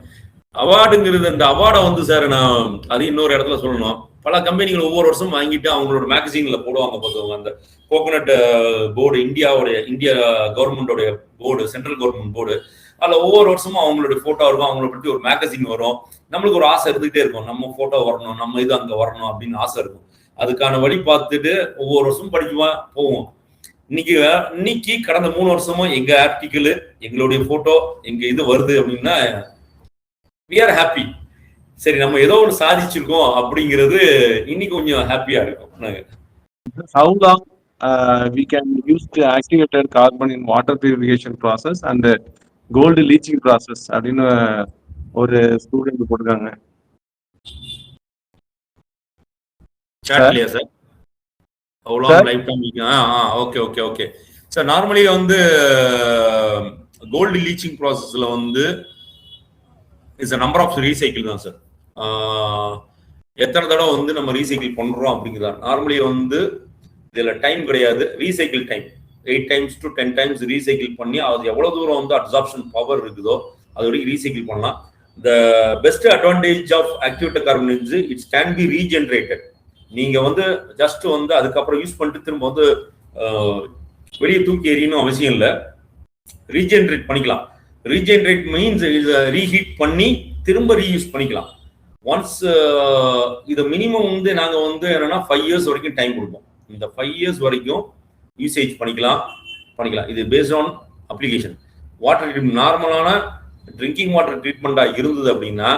அவார்டுங்கிறது, அந்த அவார்டை வந்து சார் நான் அது இன்னொரு இடத்துல சொல்லணும். பல கம்பெனிகள் ஒவ்வொரு வருஷம் வாங்கிட்டு அவங்களோட மேகசின்ல போடுவாங்க பார்த்துக்கோங்க. அந்த கோகனட் போர்டு, இந்தியா கவர்மெண்டோடைய போர்டு, சென்ட்ரல் கவர்மெண்ட் போர்டு, அதில் ஒவ்வொரு வருஷமும் அவங்களுடைய ஃபோட்டோ இருக்கும், அவங்கள பற்றி ஒரு மேகசின் வரும். நம்மளுக்கு ஒரு ஆசை இருந்துகிட்டே இருக்கும், நம்ம ஃபோட்டோ வரணும், நம்ம இது அங்கே வரணும் அப்படின்னு ஆசை இருக்கும். அதுக்கான வழி பார்த்துட்டு ஒவ்வொரு வருஷமும் படிக்குமா போவோம். இன்னைக்கு கடந்த 3 வருஷமும் எங்க ஆர்டிக்கிள், எங்களுடைய போட்டோ, எங்க இது வருது அப்படின்னா we are happy. சரி, நம்ம ஏதோ ஒன்று சாதிச்சிருக்கோம் அப்படிங்கிறது இன்னைக்கு கொஞ்சம் ஹாப்பியா இருக்கும். How long we can use the activated carbon in water purification process and gold leaching process அப்படின்னு ஒரு ஸ்டூடெண்ட் போட்டிருக்காங்க. சாட்லியா sir? How long lifetime we can? Okay, okay, okay. So normally வந்து gold leaching processல வந்து is a number of recycle தான் சார். எத்தனை தடவை வந்து நம்ம ரீசைக்கிள் பண்றோம் அப்படிங்கிறதா. நார்மலி வந்து இதுல டைம் கிடையாது, recycle time 8 times to 10 times recycle பண்ணி அது எவ்வளவு தூரம் வந்து அப்சார்ப்ஷன் பவர் இருக்குதோ அது வரைக்கும் ரீசைக்கிள் பண்ணலாம். The best advantage of activated carbon is it can be regenerated. நீங்க வந்து ஜஸ்ட் வந்து அதுக்கப்புறம் யூஸ் பண்ணிட்டு திரும்ப வந்து வெளியே தூக்கி எறியணும் அவசியம் இல்லை, ரீஜெனரேட் பண்ணிக்கலாம். ரீஜெனரேட் மீன்ஸ் ரீஹீட் பண்ணி திரும்ப ரீயூஸ் பண்ணிக்கலாம். ஒன்ஸ் இது மினிமம் வந்து நாங்க வந்து என்னன்னா 5 years வரைக்கும் டைம் கொடுப்போம். இந்த 5 years வரைக்கும் யூசேஜ் பண்ணிக்கலாம். இது based on application. Water treatment நார்மலான ட்ரிங்கிங் வாட்டர் ட்ரீட்மெண்டா இருந்தது அப்படின்னா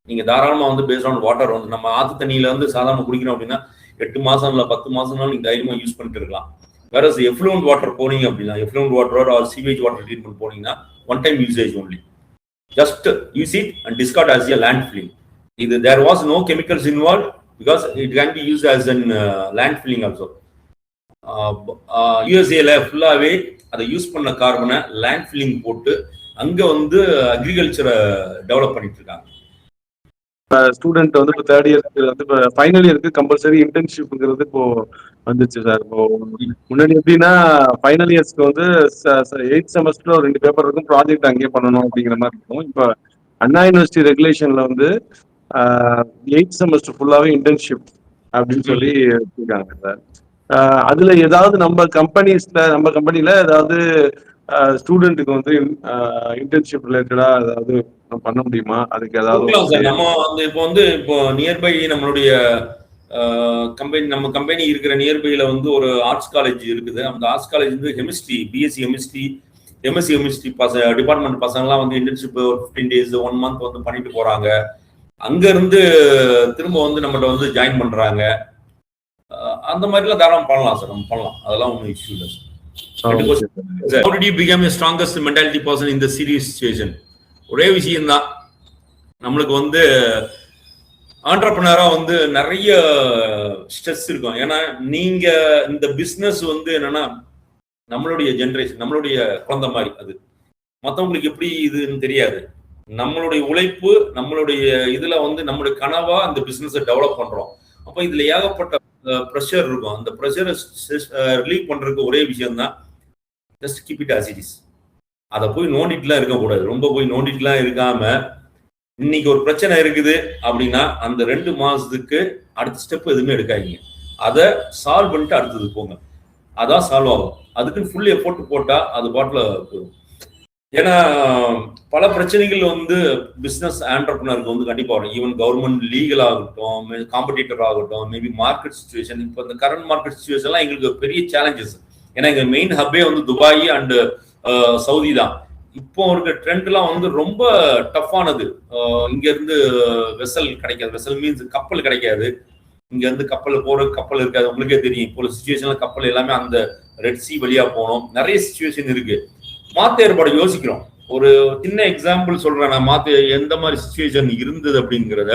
நீங்க தாராளமா வந்து பேஸ்ட் ஆன் வாட்டர் வந்து நம்ம ஆத்து தண்ணியில வந்து சாதாரண குடிக்கிறோம் அப்படின்னா 8 மாசம் இல்ல 10 மாசம்னாலும் நீங்க தைரியமா யூஸ் பண்ணிட்டு இருக்கலாம். வேற எஃப்ளூயன்ட் வாட்டர் போனீங்க அப்படின்னா, effluent water or sewage water treatment போனீங்கன்னா one time usage only. Just use it and discard as a land filling. இது there was no chemicals involve because it can be used as an land filling also. யூஎஸ்ஏல ஃபுல்லாவே அதை யூஸ் பண்ண கார்பனை லேண்ட் ஃபில்லிங் போட்டு அங்க வந்து அக்ரிகல்ச்சரை டெவலப் பண்ணிட்டு இருக்காங்க. ஸ்டூடெண்ட் வந்து இப்போ 3rd year வந்து இப்போ ஃபைனல் இயருக்கு கம்பல்சரி இன்டர்ன்ஷிப்ங்கிறது இப்போ வந்துச்சு சார். இப்போ முன்னாடி எப்படின்னா ஃபைனல் இயர்ஸ்க்கு வந்து 8th செமஸ்டர்ல ஒரு 2 பேப்பர் இருக்கும், ப்ராஜெக்ட் அங்கேயே பண்ணணும் அப்படிங்கிற மாதிரி இருக்கும். இப்போ அண்ணா யூனிவர்சிட்டி ரெகுலேஷன்ல வந்து 8th செமஸ்டர் ஃபுல்லாவே இன்டர்ன்ஷிப் அப்படின்னு சொல்லி வச்சிருக்காங்க சார். அதுல ஏதாவது நம்ம கம்பெனில ஏதாவது ஸ்டூடெண்ட்டுக்கு வந்து இன்டர்ன்ஷிப் ரிலேட்டடா ஏதாவது பண்ண முடியுமா? அதுக்கு ஏதாவது இப்போ நியர்பை நம்மளுடைய நம்ம கம்பெனி இருக்கிற நியர்பைல வந்து ஒரு ஆர்ட்ஸ் காலேஜ் இருக்குது. அந்த ஆர்ட்ஸ் காலேஜ் வந்து chemistry, BSc chemistry, MSc chemistry department பசங்கள்லாம் வந்து இன்டர்ன்ஷிப் 15 days 1 month வந்து பண்ணிட்டு போறாங்க. அங்க இருந்து திரும்ப வந்து நம்மகிட்ட வந்து ஜாயின் பண்றாங்க. அந்த மாதிரிலாம் தாராளம் பண்ணலாம் சார், நம்ம பண்ணலாம், அதெல்லாம் ஒன்றும் இஷ்யூ இல்லை sir. How did you become a strongest mentality person in the serious situation? ஒரே விஷயம்தான், நம்மளுக்கு வந்து ஆண்டர்பிரனரா வந்து நிறைய ஸ்ட்ரெஸ் இருக்கும். ஏன்னா நீங்க இந்த பிசினஸ் வந்து என்னன்னா நம்மளுடைய ஜெனரேஷன், நம்மளுடைய குழந்தை மாதிரி. அது மற்றவங்களுக்கு எப்படி இதுன்னு தெரியாது. நம்மளுடைய உழைப்பு, நம்மளுடைய இதுல வந்து நம்மளுடைய கனவா அந்த பிசினஸை டெவலப் பண்றோம். அப்போ இதுல ஏகப்பட்ட ப்ரெஷர் இருக்கும். அந்த ப்ரெஷரை ரிலீவ் பண்றதுக்கு ஒரே விஷயம் தான், just keep it as it is. அதை போய் நோண்டிட்டுலாம் இருக்கக்கூடாது. ரொம்ப போய் நோண்டிட்டுலாம் இருக்காம, இன்னைக்கு ஒரு பிரச்சனை இருக்குது அப்படின்னா அந்த 2 மாசத்துக்கு அடுத்த ஸ்டெப் எதுவுமே எடுக்காதீங்க. அதை சால்வ் பண்ணிட்டு அடுத்தது போங்க, அதான் சால்வ் ஆகும். அதுக்குன்னு ஃபுல் எஃபோர்ட் போட்டா அது பாட்டில் போகும். ஏன்னா பல பிரச்சனைகள் வந்து பிசினஸ் ஆண்டர்பிரனருக்கு வந்து கண்டிப்பா வரும். ஈவன் கவர்மெண்ட் லீகல் ஆகட்டும், காம்படிட்டர் ஆகட்டும், மேபி மார்க்கெட் சிச்சுவேஷன். இப்போ இந்த கரண்ட் மார்க்கெட் சிச்சுவேஷன்லாம் எங்களுக்கு பெரிய சேலஞ்சஸ். ஏன்னா எங்க மெயின் ஹப்பே வந்து துபாய் அண்ட் சவுதி தான். இப்போ இருக்க ட்ரெண்ட்லாம் வந்து ரொம்ப டஃப்பானது. இங்க இருந்து வெசல் கிடைக்காது, வெசல் மீன்ஸ் கப்பல் கிடைக்காது. இங்க இருந்து கப்பல் கப்பல் இருக்காது. உங்களுக்கே தெரியும் இப்போ சிச்சுவேஷன்ல கப்பல் எல்லாமே அந்த ரெட் சி வழியா போகணும். நிறைய சிச்சுவேஷன் இருக்கு. மாத்த ஏற்பாடு யோசிக்கிறோம். ஒரு சின்ன எக்ஸாம்பிள் சொல்றேன், நான் மாத்த எந்த மாதிரி சிச்சுவேஷன் இருந்தது அப்படிங்கிறத.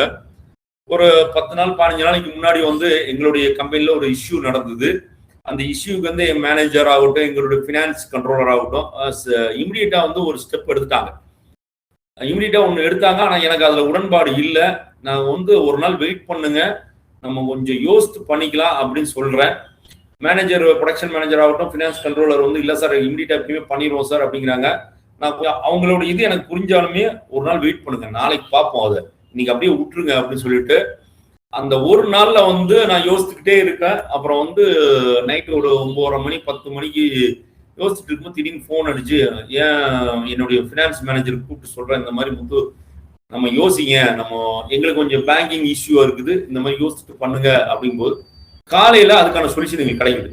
ஒரு 10 நாள் 15 நாளைக்கு முன்னாடி வந்து எங்களுடைய கம்பெனில ஒரு இஷ்யூ நடந்தது. அந்த இஷ்யூக்கு வந்து என் மேனேஜர் ஆகட்டும், எங்களுடைய ஃபினான்ஸ் கண்ட்ரோலர் ஆகட்டும், இமிடியேட்டா வந்து ஒரு ஸ்டெப் எடுத்துட்டாங்க. இமிடியேட்டா ஒன்று எடுத்தாங்க. ஆனால் எனக்கு அதுல உடன்பாடு இல்லை. நான் வந்து ஒரு நாள் வெயிட் பண்ணுங்க, நம்ம கொஞ்சம் யோசித்து பண்ணிக்கலாம் அப்படின்னு சொல்றேன். மேனேஜர், ப்ரொடக்ஷன் மேனேஜர் ஆகட்டும், ஃபினான்ஸ் கண்ட்ரோலர் வந்து இல்லை சார் இமிடியேட்டா எப்பயுமே பண்ணிடுவோம் சார் அப்படிங்கிறாங்க. நான் அவங்களோட இது எனக்கு புரிஞ்சாலுமே ஒரு நாள் வெயிட் பண்ணுங்க, நாளைக்கு பார்ப்போம், அதை இன்னைக்கு அப்படியே விட்டுருங்க அப்படின்னு சொல்லிட்டு அந்த ஒரு நாள்ல வந்து நான் யோசிச்சுக்கிட்டே இருக்கேன். அப்புறம் வந்து நைட்டு ஒரு 9:30 மணி 10 மணிக்கு யோசிச்சுட்டு இருக்கும்போது திடீர்னு ஃபோன் அடிச்சு, ஏன் என்னுடைய ஃபினான்ஸ் மேனேஜர் கூப்பிட்டு சொல்றேன், இந்த மாதிரி முத்து நம்ம யோசிங்க, நம்ம எங்களுக்கு கொஞ்சம் பேங்கிங் இஷ்யூ இருக்குது, இந்த மாதிரி யோசிச்சுட்டு பண்ணுங்க அப்படிங்கும்போது காலையில அதுக்கான சொல்யூஷன் எங்களுக்கு கிடைக்குது.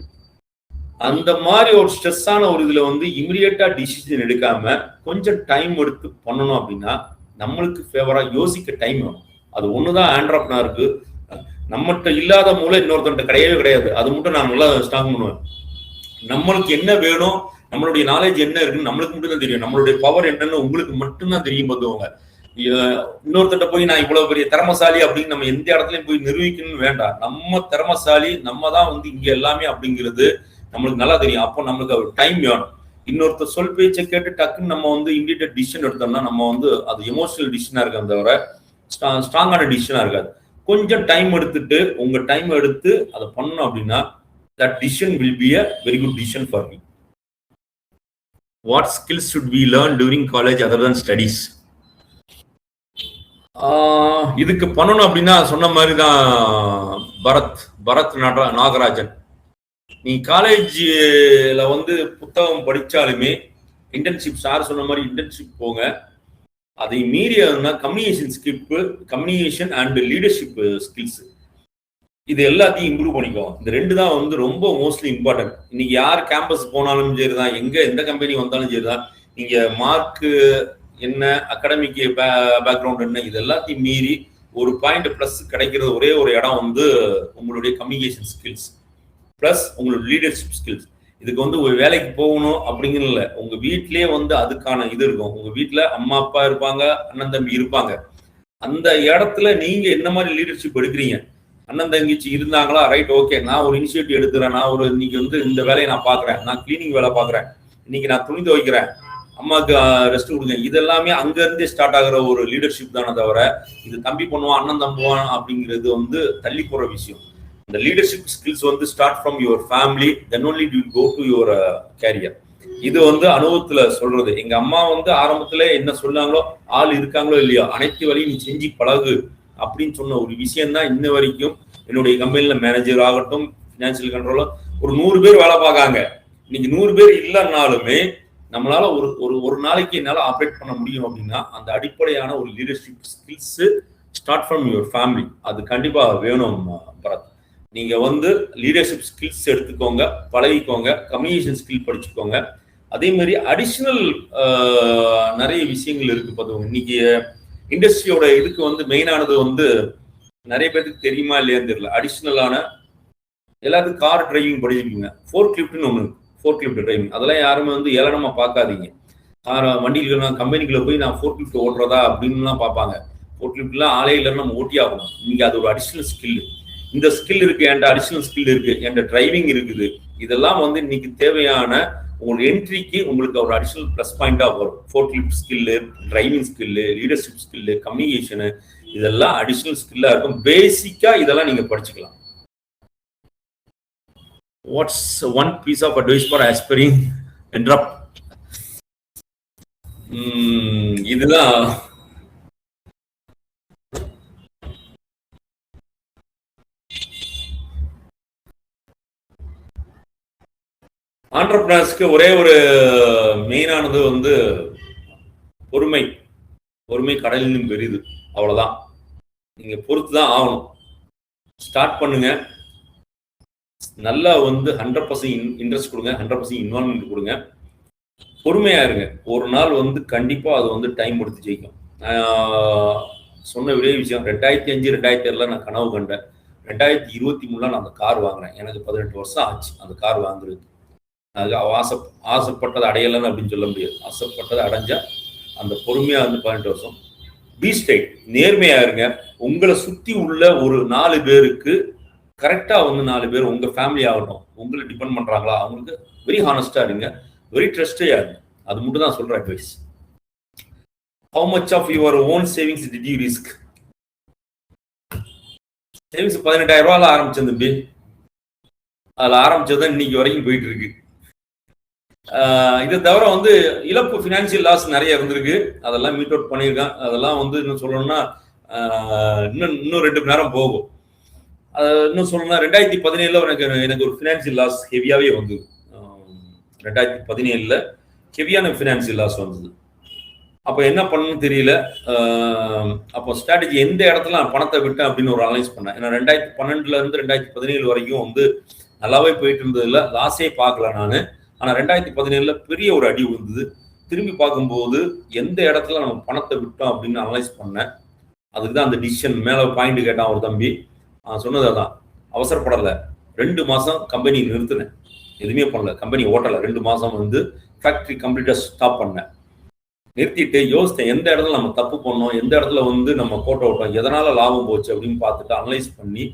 அந்த மாதிரி ஒரு ஸ்ட்ரெஸ்ஸான ஒரு இதுல வந்து இமிடியேட்டா டிசிஷன் எடுக்காம கொஞ்சம் டைம் எடுத்து பண்ணணும் அப்படின்னா நம்மளுக்கு ஃபேவரா யோசிக்க டைம் வேணும். அது ஒண்ணுதான் ஆண்டர்பிரனருக்கு. நம்மகிட்ட இல்லாத மூளை இன்னொருத்தன்ட்ட கிடையவே கிடையாது. அது மட்டும் நான் நல்லா ஸ்ட்ராங் பண்ணுவேன். நம்மளுக்கு என்ன வேணும், நம்மளுடைய நாலேஜ் என்ன இருக்குன்னு நம்மளுக்கு மட்டும் தான் தெரியும். நம்மளுடைய பவர் என்னன்னு உங்களுக்கு மட்டும்தான் தெரியும். பார்த்துவோங்க, இன்னொருத்தட்ட போய் நான் இவ்வளவு பெரிய திறமசாலி அப்படின்னு நம்ம எந்த இடத்துலயும் போய் நிரூபிக்கணும்னு வேண்டாம். நம்ம திறமசாலி, நம்ம தான் வந்து இங்க எல்லாமே அப்படிங்கிறது நம்மளுக்கு நல்லா தெரியும். அப்போ நம்மளுக்கு டைம் வேணும். இன்னொருத்தர் சொல் பேச்சை கேட்டு டக்குன்னு நம்ம வந்து இமீடியட் டிசிஷன் எடுத்தோம்னா நம்ம வந்து அது எமோஷனல் டிசிஷனா இருக்காது தவிர ஸ்ட்ராங்கான டிசிஷனா இருக்காது. கொஞ்சம் டைம் எடுத்துட்டு உங்க டைம் எடுத்து அதை பண்ணணும் அப்படின்னா that decision will be a very good decision for me. What skills should we learn during college other than studies? இதுக்கு பண்ணணும் அப்படின்னா சொன்ன மாதிரி தான் பரத் நாகராஜன். நீ காலேஜ்ல வந்து புத்தகம் படிச்சாலுமே இன்டர்ன்ஷிப், சார் சொன்ன மாதிரி இன்டர்ன்ஷிப் போங்க. அதை மீறியதுன்னா கம்யூனிகேஷன் அண்ட் லீடர்ஷிப் ஸ்கில்ஸ், இது எல்லாத்தையும் இம்ப்ரூவ் பண்ணிக்கோங்க. இந்த ரெண்டு தான் வந்து ரொம்ப மோஸ்ட்லி இம்பார்ட்டன்ட். இன்னைக்கு யார் கேம்பஸ் போனாலும் சரிதான், எந்த கம்பெனி வந்தாலும் சரிதான், நீங்க மார்க்கு என்ன, அகாடமிக் பேக்ரவுண்ட் என்ன, இது எல்லாத்தையும் மீறி ஒரு பாயிண்ட் பிளஸ் கிடைக்கிறது ஒரே ஒரு இடம் வந்து உங்களுடைய கம்யூனிகேஷன் ஸ்கில்ஸ் பிளஸ் உங்களோட லீடர்ஷிப் ஸ்கில்ஸ். இதுக்கு வந்து ஒரு வேலைக்கு போகணும் அப்படிங்கிறது இல்லை, உங்க வீட்லயே வந்து அதுக்கான இது இருக்கும். உங்க வீட்டுல அம்மா அப்பா இருப்பாங்க, அண்ணன் தம்பி இருப்பாங்க. அந்த இடத்துல நீங்க என்ன மாதிரி லீடர்ஷிப் எடுக்கிறீங்க? அண்ணன் தங்கச்சி இருந்தாங்களா, ரைட், ஓகே, நான் ஒரு இனிஷியேட்டிவ் எடுத்துறேன், நான் ஒரு இன்னைக்கு வந்து இந்த வேலையை நான் பாக்குறேன், நான் கிளீனிங் வேலை பாக்குறேன், இன்னைக்கு நான் துணி துவைக்கிறேன், அம்மாவுக்கு ரெஸ்ட் கொடுங்க. இதெல்லாமே அங்க இருந்தே ஸ்டார்ட் ஆகுற ஒரு லீடர்ஷிப் தானே தவிர இது தம்பி பண்ணுவான் அண்ணன் தம்புவான் அப்படிங்கிறது வந்து தள்ளி போற விஷயம். இந்த லீடர்ஷிப் ஸ்கில்ஸ் வந்து start from your family, then only to go to your career. இது வந்து அனுபவத்துல சொல்றது. எங்க அம்மா வந்து ஆரம்பத்துல என்ன சொன்னாங்களோ, ஆள் இருக்காங்களோ இல்லையோ அனைத்து வரையும் நீ செஞ்சு பழகு அப்படின்னு சொன்ன ஒரு விஷயம் தான் இன்ன வரைக்கும் என்னுடைய கம்பெனில மேனேஜர் ஆகட்டும், பினான்சியல் கண்ட்ரோலர், ஒரு 100 பேர் வேலை பார்க்காங்க. இன்னைக்கு 100 பேர் இல்லைன்னாலுமே நம்மளால ஒரு நாளைக்கு என்னால ஆப்ரேட் பண்ண முடியும் அப்படின்னா அந்த அடிப்படையான ஒரு leadership skills start from your family. அது கண்டிப்பா வேணும் பரத். நீங்க வந்து லீடர்ஷிப் ஸ்கில்ஸ் எடுத்துக்கோங்க, பழகிக்கோங்க, கம்யூனிகேஷன் ஸ்கில் படிச்சுக்கோங்க. அதே மாதிரி அடிஷனல் நிறைய விஷயங்கள் இருக்கு. பார்த்துக்கோங்க, இன்னைக்கு இண்டஸ்ட்ரியோட இதுக்கு வந்து மெயினானது வந்து நிறைய பேருக்கு தெரியுமா இல்லையான்னு தெரியல. அடிஷனலான எல்லாத்துக்கும் கார் டிரைவிங் படிச்சிருக்கீங்க, ஃபோர்க் லிஃப்ட்னு ஒன்று, ஃபோர்க் லிஃப்ட் டிரைவிங். அதெல்லாம் யாருமே வந்து ஏளனமா பார்க்காதீங்க. வண்டியில் நான் கம்பெனிக்குள்ள போய் நான் ஃபோர்க் லிஃப்ட் ஓட்டுறதா அப்படின்லாம் பார்ப்பாங்க. ஃபோர்க் லிஃப்ட்லாம் ஆளே இல்லைன்னு நம்ம ஓட்டி ஆகணும். நீங்க அது ஒரு அடிஷனல் ஸ்கில். இந்த ஸ்கில் இருக்கு, என்கிட்ட அடிஷனல் ஸ்கில் இருக்கு, என்கிட்ட டிரைவிங் இருக்குது. இதெல்லாம் வந்து இன்னைக்கு தேவையான உங்களோட என்ட்ரிக்கு உங்களுக்கு ஒரு அடிஷனல் பிளஸ் பாயிண்டா வரும். Fork lift skill, driving skill, leadership skill, communication, இதெல்லாம் அடிஷனல் ஸ்கில்லா இருக்கும். பேசிக்கா இதெல்லாம் நீங்க படிச்சுக்கலாம். What's one piece of advice for aspiring என்ட்ரப்? இதுதான் ஆண்டர்பிரனர்ஸ்க்கு ஒரே ஒரு மெயினானது வந்து பொறுமை. பொறுமை கடலிலும் பெரிது, அவ்வளவுதான். நீங்க பொறுத்துதான் ஆகணும். ஸ்டார்ட் பண்ணுங்க, நல்லா வந்து 100% இன்ட்ரெஸ்ட் கொடுங்க, 100% இன்வால்வ்மெண்ட் கொடுங்க, பொறுமையா இருங்க. ஒரு நாள் வந்து கண்டிப்பா அது வந்து டைம் எடுத்து ஜெயிக்கும். சொன்ன ஒரே விஷயம், 2005 2006 நான் கனவு கண்டேன். 2023 நான் அந்த கார் வாங்கினேன். எனக்கு 18 வருஷம் ஆச்சு அந்த கார் வாங்குறது. அது ஆசைப்பட்டதை அடையலன்னு அப்படின்னு சொல்ல முடியாது. ஆசைப்பட்டதை அடைஞ்சா அந்த பொறுமையா வந்து 18 வருஷம். பி ஸ்ட்ரைட், நேர்மையா இருங்க. உங்களை சுத்தி உள்ள ஒரு 4 பேருக்கு கரெக்டா வந்து 4 பேர் உங்க ஃபேமிலி ஆகட்டும், உங்களை டிபெண்ட் பண்றாங்களா, அவங்களுக்கு வெரி ஹானஸ்டா இருங்க, வெரி ட்ரஸ்டா இருங்க. அது மட்டும் தான் சொல்ற advice. How much of your own savings did you risk? Savings 18,000 ரூபாயில ஆரம்பிச்சது தம்பி. அதுல ஆரம்பிச்சதுதான் இன்னைக்கு வரைக்கும் போயிட்டு இருக்கு. இதை தவிர வந்து இழப்பு, பினான்சியல் லாஸ் நிறைய இருந்திருக்கு. அதெல்லாம் மீட் அவுட் பண்ணியிருக்கேன். அதெல்லாம் வந்து இன்னும் சொல்லணும்னா இன்னும் 2 மணி நேரம் போகும். இன்னும் சொல்லணும்னா 2017 எனக்கு ஒரு பினான்சியல் லாஸ் ஹெவியாவே வந்தது. 2017 ஹெவியான ஃபினான்சியல் லாஸ் வந்தது. அப்போ என்ன பண்ணணும்னு தெரியல. அப்போ ஸ்ட்ராட்டஜி எந்த இடத்துல நான் பணத்தை விட்டேன் அப்படின்னு ஒரு அனலைஸ் பண்ணேன். ஏன்னா 2012 இருந்து 2017 வரைக்கும் வந்து நல்லாவே போயிட்டு இருந்ததுல லாஸே பார்க்கல நான். ஆனால் 2017 பெரிய ஒரு அடி விழுந்தது. திரும்பி பார்க்கும்போது எந்த இடத்துல நம்ம பணத்தை விட்டோம் அப்படின்னு அனலைஸ் பண்ணேன். அதுக்கு தான் அந்த டிசிஷன். மேலே பாயிண்ட் கேட்டான் ஒரு தம்பி, சொன்னது அதான், அவசரப்படலை. 2 மாதம் கம்பெனி நிறுத்தினேன், எதுவுமே பண்ணல, கம்பெனி ஓட்டலை. 2 மாதம் வந்து ஃபேக்ட்ரி கம்ப்ளீட்டாக ஸ்டாப் பண்ணேன். நிறுத்திட்டு யோசித்தேன் எந்த இடத்துல நம்ம தப்பு பண்ணோம், எந்த இடத்துல வந்து நம்ம கோட்டை விட்டோம், எதனால லாபம் போச்சு அப்படின்னு பார்த்துட்டு அனலைஸ் பண்ணி,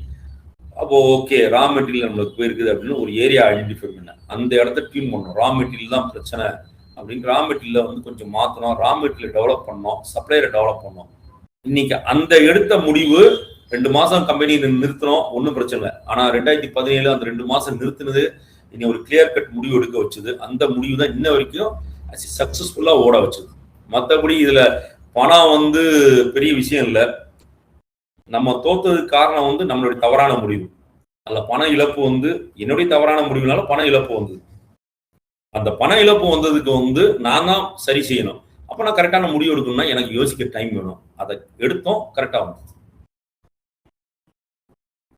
அப்போ ஓகே ரா மெட்டீரியல் நம்மளுக்கு போயிருக்குது அப்படின்னு ஒரு ஏரியா ஐடென்டிஃபை பண்ணேன். அந்த இடத்த டியூன் பண்ணோம். ரா மெட்டீரியல் தான் பிரச்சனை அப்படின்னு ரா மெட்டீரியலை வந்து கொஞ்சம் மாற்றணும், ரா மெட்டீரியல் டெவலப் பண்ணோம், சப்ளையரை டெவலப் பண்ணோம். இன்னைக்கு அந்த எடுத்த முடிவு 2 மாதம் கம்பெனி நிறுத்தினோம், ஒன்றும் பிரச்சனை இல்லை. ஆனால் 2017 அந்த 2 மாதம் நிறுத்தினது இனி ஒரு கிளியர் கட் முடிவு எடுக்க வச்சது. அந்த முடிவு தான் இன்ன வரைக்கும் சக்ஸஸ்ஃபுல்லாக ஓட வச்சது. மற்றபடி இதுல பணம் வந்து பெரிய விஷயம் இல்லை. நம்ம தோத்ததுக்கு காரணம் வந்து நம்மளுடைய தவறான முடிவு. அதுல பண இழப்பு வந்து என்னுடைய தவறான முடிவுனால பண இழப்பு வந்தது. அந்த பண இழப்பு வந்ததுக்கு வந்து நான் தான் சரி செய்யணும். அப்ப நான் கரெக்டான முடிவு எடுக்கணும்னா எனக்கு யோசிக்க டைம் வேணும். அதை எடுத்தோம், கரெக்டா வந்தது.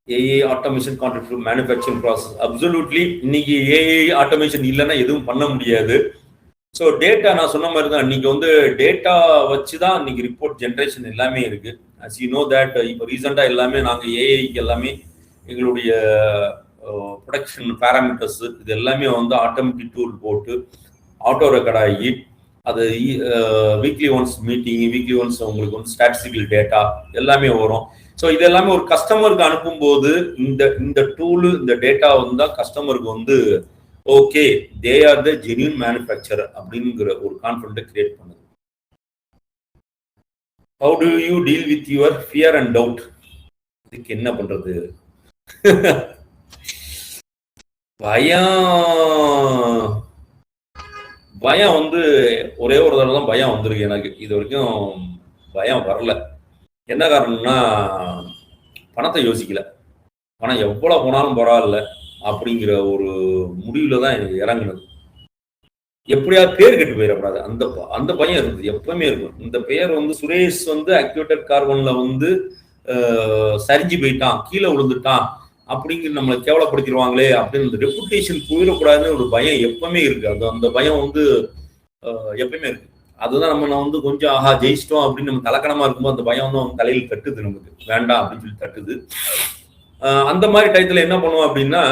AI automation contribute manufacturing process. Absolutely இன்னைக்கு ஏஐ ஆட்டோமேஷன் இல்லைன்னா எதுவும் பண்ண முடியாது. ஸோ டேட்டா நான் சொன்ன மாதிரி தான், இன்னைக்கு வந்து டேட்டா வச்சு தான் இன்னைக்கு ரிப்போர்ட் ஜென்ரேஷன் எல்லாமே இருக்கு. அஸ் யூ நோ தட் இப்போ ரீசெண்டாக எல்லாமே நாங்கள் ஏஐக்கு எல்லாமே எங்களுடைய ப்ரொடக்ஷன் பேராமீட்டர்ஸ் இது எல்லாமே வந்து ஆட்டோமேட்டிக் டூல் போட்டு ஆட்டோ ரெக்கார்ட் ஆகி அது weekly once meeting, weekly once உங்களுக்கு வந்து ஸ்டாட்டிஸ்டிக்கல் டேட்டா எல்லாமே வரும். ஸோ இது எல்லாமே ஒரு கஸ்டமருக்கு அனுப்பும்போது இந்த டூலு இந்த டேட்டா வந்து தான் கஸ்டமருக்கு வந்து okay they are the genuine manufacturer அப்படிங்கிற ஒரு கான்ஃபிடென்ட்டை கிரியேட் பண்ணுது. How to you deal with your fear and doubt? இதுக்கு என்ன பண்றது? பயம் வந்து ஒரே ஒரு தடவை தான் பயம் வந்திருக்கு எனக்கு. இது வரைக்கும் பயம் வரல. என்ன காரணம்னா பணத்தை யோசிக்கல. பணம் எவ்வளவு போனாலும் பரவாயில்ல அப்படிங்கிற ஒரு முடிவுல தான் இறங்குனது. எப்படியாவது பேர் கெட்டு போயிடக்கூடாது அந்த பயம் இருக்குது, எப்பவுமே இருக்கும். இந்த பெயர் வந்து சுரேஷ் வந்து ஆக்டிவேட்டட் கார்பன்ல வந்து சரிஞ்சு போயிட்டான், கீழே விழுந்துட்டான் அப்படிங்கிற நம்மளை கேவலப்படுத்திடுவாங்களே அப்படின்னு இந்த ரெப்புடேஷன் போயிடக்கூடாதுன்னு ஒரு பயம் எப்பவுமே இருக்கு. அந்த பயம் வந்து எப்பவுமே இருக்கு. அதுதான் நம்ம வந்து கொஞ்சம் ஆஹா ஜெயிச்சிட்டோம் அப்படின்னு நம்ம தலக்கணமா இருக்கும்போது அந்த பயம் வந்து அவங்க தலையில் தட்டுது, நமக்கு வேண்டாம் அப்படின்னு சொல்லி தட்டுது. அந்த மாதிரி டயத்துல என்ன பண்ணுவோம் அப்படின்னா,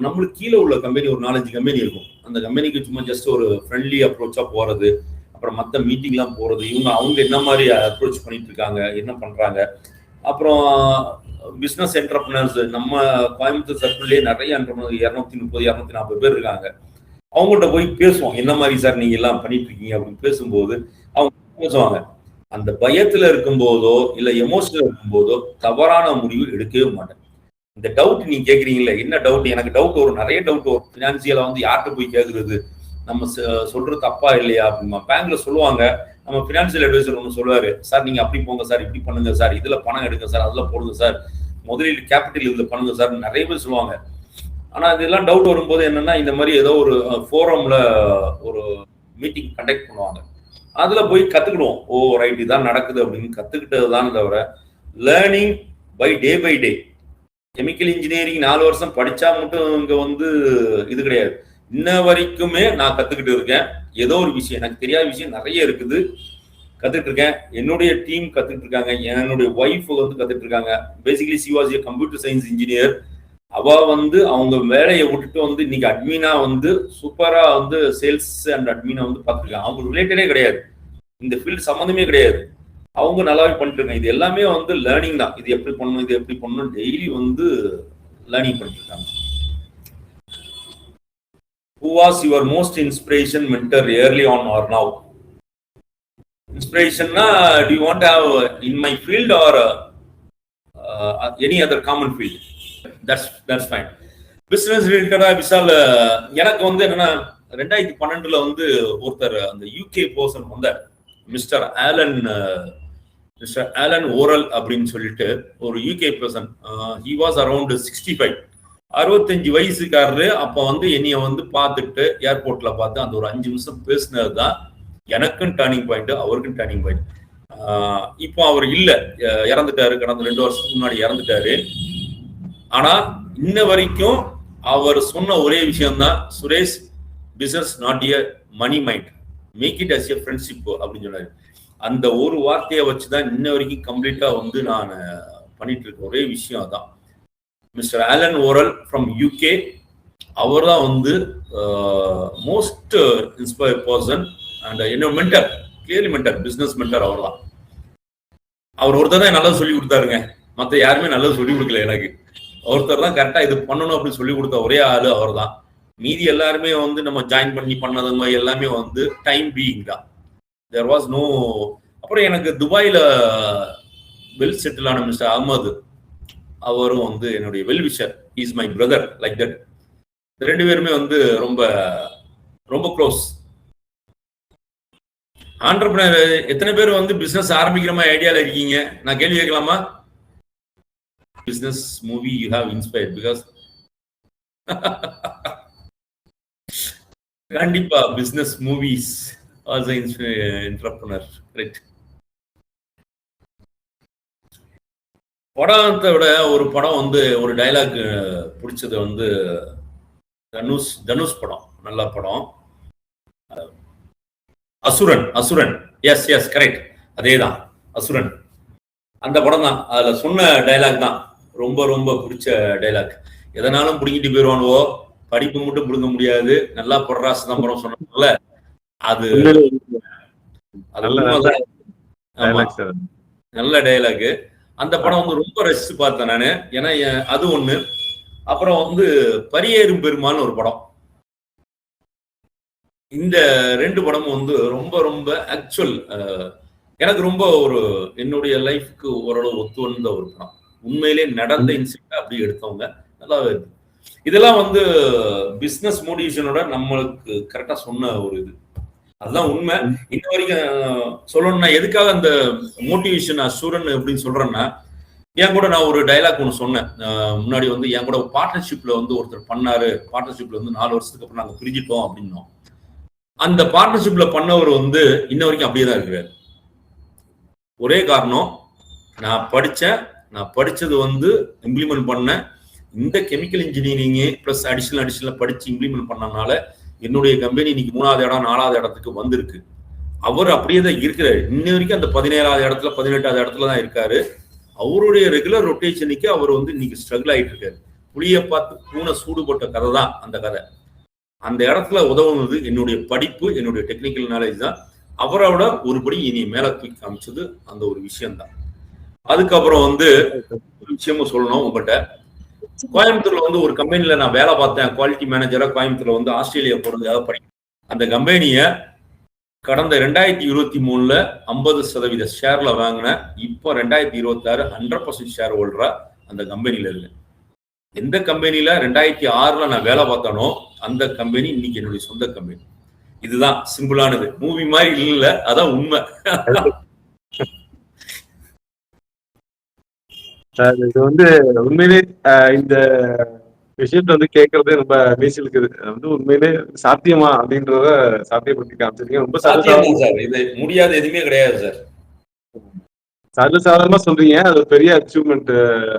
நம்மளுக்கு கீழே உள்ள கம்பெனி ஒரு 4-5 கம்பெனி இருக்கும். அந்த கம்பெனிக்கு சும்மா ஜஸ்ட் ஒரு ஃப்ரெண்ட்லி அப்ரோச்சா போறது, அப்புறம் மற்ற மீட்டிங்லாம் போறது, அவங்க என்ன மாதிரி அப்ரோச் பண்ணிட்டு இருக்காங்க, என்ன பண்றாங்க. அப்புறம் பிசினஸ் என்டர்பிரினர்ஸ் நம்ம கோயம்புத்தூர் சர்க்கிள்லேயே நிறைய என்டர்பிரினர் 230-240 பேர் இருக்காங்க. அவங்கள்ட்ட போய் பேசுவோம், என்ன மாதிரி சார் நீங்க எல்லாம் பண்ணிட்டு இருக்கீங்க அப்படின்னு பேசும்போது அவங்க பேசுவாங்க. அந்த பயத்துல இருக்கும்போதோ இல்ல எமோஷனல் இருக்கும்போதோ தவறான முடிவு எடுக்கவே மாட்டேன். இந்த டவுட் நீங்க கேக்குறீங்களா, என்ன டவுட்? எனக்கு டவுட் வரும், நிறைய டவுட் வரும். பினான்சியலா வந்து யார்கிட்ட போய் கேட்கறது, நம்ம சொல்றது தப்பா இல்லையா அப்படிமா. பேங்க்ல சொல்லுவாங்க, நம்ம பினான்சியல் அட்வைசர் ஒன்று சொல்லுவாரு, சார் நீங்க அப்படி போங்க சார், இப்படி பண்ணுங்க சார், இதுல பணம் எடுங்க சார், அதுல போடுங்க சார், முதலீடு கேபிட்டல் இதுல பண்ணுங்க சார், நிறைய பேர் சொல்லுவாங்க. ஆனா இதெல்லாம் டவுட் வரும்போது என்னன்னா, இந்த மாதிரி ஏதோ ஒரு ஃபோரம்ல ஒரு மீட்டிங் கண்டக்ட் பண்ணுவாங்க, அதுல போய் கத்துக்கிடுவோம். ஓ ரைட் இதான் நடக்குது அப்படின்னு கத்துக்கிட்டது தான் தவிர learning by day. Chemical engineering 4 வருஷம் படிச்சா மட்டும் இங்க வந்து இது கிடையாது. இன்ன வரைக்குமே நான் கத்துக்கிட்டு இருக்கேன். ஏதோ ஒரு விஷயம், எனக்கு தெரியாத விஷயம் நிறைய இருக்குது, கத்துட்டு இருக்கேன். என்னுடைய டீம் கத்துட்டு இருக்காங்க, என்னுடைய ஒய்ஃப் வந்து கத்துட்டு இருக்காங்க. Basically she was a computer science engineer. அவ வந்து அவங்க வேலையை விட்டுட்டு வந்து இன்னைக்கு அட்மினா வந்து சூப்பரா வந்து சேல்ஸ் அண்ட் அட்மினா வந்து பார்த்துருக்காங்க. அவங்க ரிலேட்டடே கிடையாது, இந்த ஃபீல்டு சம்மந்தமே கிடையாது, அவங்க நல்லாவே பண்ணிட்டு இருக்காங்க. இது எல்லாமே வந்து லேர்னிங் தான். இது எப்படி பண்ணணும், இது எப்படி பண்ணணும், டெய்லி வந்து லேர்னிங் பண்ணிட்டு இருக்காங்க. Who was your most inspiration mentor early on or now? Inspiration na, do you want to have in my field or any other common field? That's fine. Business ரிலேட்டடா விஷால் எனக்கு வந்து என்னன்னா, 2012 வந்து ஒருத்தர் அந்த யூகே பர்சன் வந்தார், மிஸ்டர் ஆலன் ஓரல் அப்படின்னு சொல்லிட்டு ஒரு UK person. He was around 65. 65 வயசுக்காரரு அப்ப வந்து என்னைய வந்து பார்த்துட்டு ஏர்போர்ட்ல பார்த்து அந்த ஒரு 5 நிமிஷம் பேசினதுதான் எனக்கும் டர்னிங் பாயிண்ட், அவருக்கும் டர்னிங் பாயிண்ட். இப்போ அவர் இல்ல, இறந்துட்டாரு. கடந்த 2 வருஷத்துக்கு முன்னாடி இறந்துட்டாரு. ஆனா இன்ன வரைக்கும் அவர் சொன்ன ஒரே விஷயம் தான், Suresh, business not a money mind, make it as a friendship அப்படின்னு சொன்னாரு. அந்த ஒரு வார்த்தையை வச்சுதான் இன்ன வரைக்கும் கம்ப்ளீட்டா வந்து நான் பண்ணிட்டு இருக்க ஒரே விஷயம் அதான். Mister Alan Oral from UK, அவர் தான் வந்து மோஸ்ட் இன்ஸ்பயர் பர்சன் அண்ட் என்னோட mentor, clearly mentor, business mentor. அவர் தான், அவர் ஒருத்தர் தான் நல்லா சொல்லி கொடுத்தாருங்க. மற்ற யாருமே நல்லா சொல்லி கொடுக்கல எனக்கு. ஒருத்தர் தான் கரெக்டா இது பண்ணணும் அப்படின்னு சொல்லி கொடுத்த ஒரே ஆளு அவர் தான். மீதி எல்லாருமே வந்து நம்ம ஜாயின் பண்ணி பண்ணதுங்க எல்லாமே வந்து டைம் பீயிங் தான். There was no. அப்புறம் எனக்கு துபாயில வெல் செட்டில் ஆன மிஸ்டர் அகமது, அவரும் வந்து என்னுடைய well wisher, is my brother, like that. 2 பேருமே வந்து ரொம்ப ரொம்ப க்ளோஸ். ஆண்டர்பிரினர் எத்தனை பேர் வந்து பிசினஸ் ஆரம்பிக்கிற மாதிரி ஐடியால இருக்கீங்க? நான் கேள்வி கேட்கலாமா? Business movie you have inspired because கண்டிப்பா business movies also entrepreneur. Correct. படத்தை விட ஒரு படம் வந்து ஒரு டைலாக் பிடிச்சது வந்து தனுஷ் படம், நல்ல படம், அசுரன். அசுரன், எஸ் எஸ் கரெக்ட், அதேதான் அசுரன். அந்த படம் தான். அதுல சொன்ன டைலாக் தான் ரொம்ப ரொம்ப பிடிச்ச டைலாக். எதனாலும் பிடிங்கிட்டு போயிடுவானுவோ, படிப்பு மட்டும் பிடுங்க முடியாது, நல்லா படுறா சிதம்பரம் சொன்னாங்கல்ல, அது நல்ல டைலாக். அந்த படம் வந்து ரொம்ப ரசிச்சு பார்த்தேன் நானு. ஏன்னா அது ஒண்ணு. அப்புறம் வந்து பரியேறும் பெருமாள்னு ஒரு படம். இந்த 2 படமும் வந்து ரொம்ப ரொம்ப ஆக்சுவல், எனக்கு ரொம்ப ஒரு என்னுடைய லைஃப்க்கு ஓரளவு ஒத்து வந்த ஒரு படம். உண்மையிலே நடந்த இன்சிடென்ட் அப்படி எடுத்தவங்க நல்லாவே இருக்கு. இதெல்லாம் வந்து பிசினஸ் மோட்டிவேஷனோட நம்மளுக்கு கரெக்டா சொன்ன ஒரு இது, அதுதான் உண்மை. இன்ன வரைக்கும் சொல்லணும்னா எதுக்காக அந்த மோட்டிவேஷன் அசூரன் அப்படின்னு சொல்றேன்னா, என் கூட நான் ஒரு டைலாக் ஒன்று சொன்னேன் முன்னாடி. வந்து என் கூட பார்ட்னர்ஷிப்ல வந்து ஒருத்தர் பண்ணாரு. பார்ட்னர்ஷிப்ல வந்து 4 வருஷத்துக்கு அப்புறம் நாங்கள் பிரிஞ்சிட்டோம் அப்படின்னோம். அந்த பார்ட்னர்ஷிப்ல பண்ணவர் வந்து இன்ன வரைக்கும் அப்படியே தான் இருக்கிறார். ஒரே காரணம், நான் படிச்சது வந்து இம்ப்ளிமெண்ட் பண்ண இந்த கெமிக்கல் இன்ஜினியரிங் பிளஸ் அடிஷனல் படிச்சு இம்ப்ளிமெண்ட் பண்ணனால என்னுடைய கம்பெனி இன்னைக்கு 3வது இடம் 4வது இடத்துக்கு வந்திருக்கு. அவர் அப்படியே தான் இருக்கிறாரு. இன்ன வரைக்கும் அந்த 17வது இடத்துல 18வது இடத்துல தான் இருக்காரு. அவருடைய ரெகுலர் ரொட்டேஷனுக்கு அவர் வந்து இன்னைக்கு ஸ்ட்ரகிள் ஆகிட்டு இருக்காரு. புளியை பார்த்து பூனை சூடுபட்ட கதை தான் அந்த கதை. அந்த இடத்துல உதவுனது என்னுடைய படிப்பு, என்னுடைய டெக்னிக்கல் நாலேஜ் தான். அவரோட ஒருபடி இனி மேல தூக்கி காமிச்சது அந்த ஒரு விஷயம்தான். அதுக்கப்புறம் வந்து ஒரு விஷயமும் சொல்லணும் உங்கள்கிட்ட. கோயம்புத்தூர்ல வந்து ஒரு கம்பெனில நான் வேலை பார்த்தேன், குவாலிட்டி மேனேஜரா. கோயம்புத்தூர்ல வந்து ஆஸ்திரேலியா போறதுக்காக படிக்கிறேன். அந்த கம்பெனிய கடந்த 2023 50% ஷேர்ல வாங்கினேன். இப்போ 2026 100% ஷேர் ஹோல்டரா அந்த கம்பெனில இருக்கு. எந்த கம்பெனில 2006 நான் வேலை பார்த்தனோ அந்த கம்பெனி இன்னைக்கு என்னுடைய சொந்த கம்பெனி. இதுதான் சிம்பிளானது, மூவி மாதிரி இல்ல, அதான் உண்மை. இது வந்து உண்மையிலே இந்த விஷயத்த வந்து கேட்கறதே ரொம்ப பேசியிருக்குது. வந்து உண்மையிலே சாத்தியமா அப்படின்றத சாத்தியப்படுத்தி காமிச்சிருக்கீங்க. ரொம்ப சாத்தியம் சார், இது முடியாத எதுவுமே கிடையாது சார். சர்வசாதாரணமா சொல்றீங்க, அது பெரிய அச்சீவ்மெண்ட்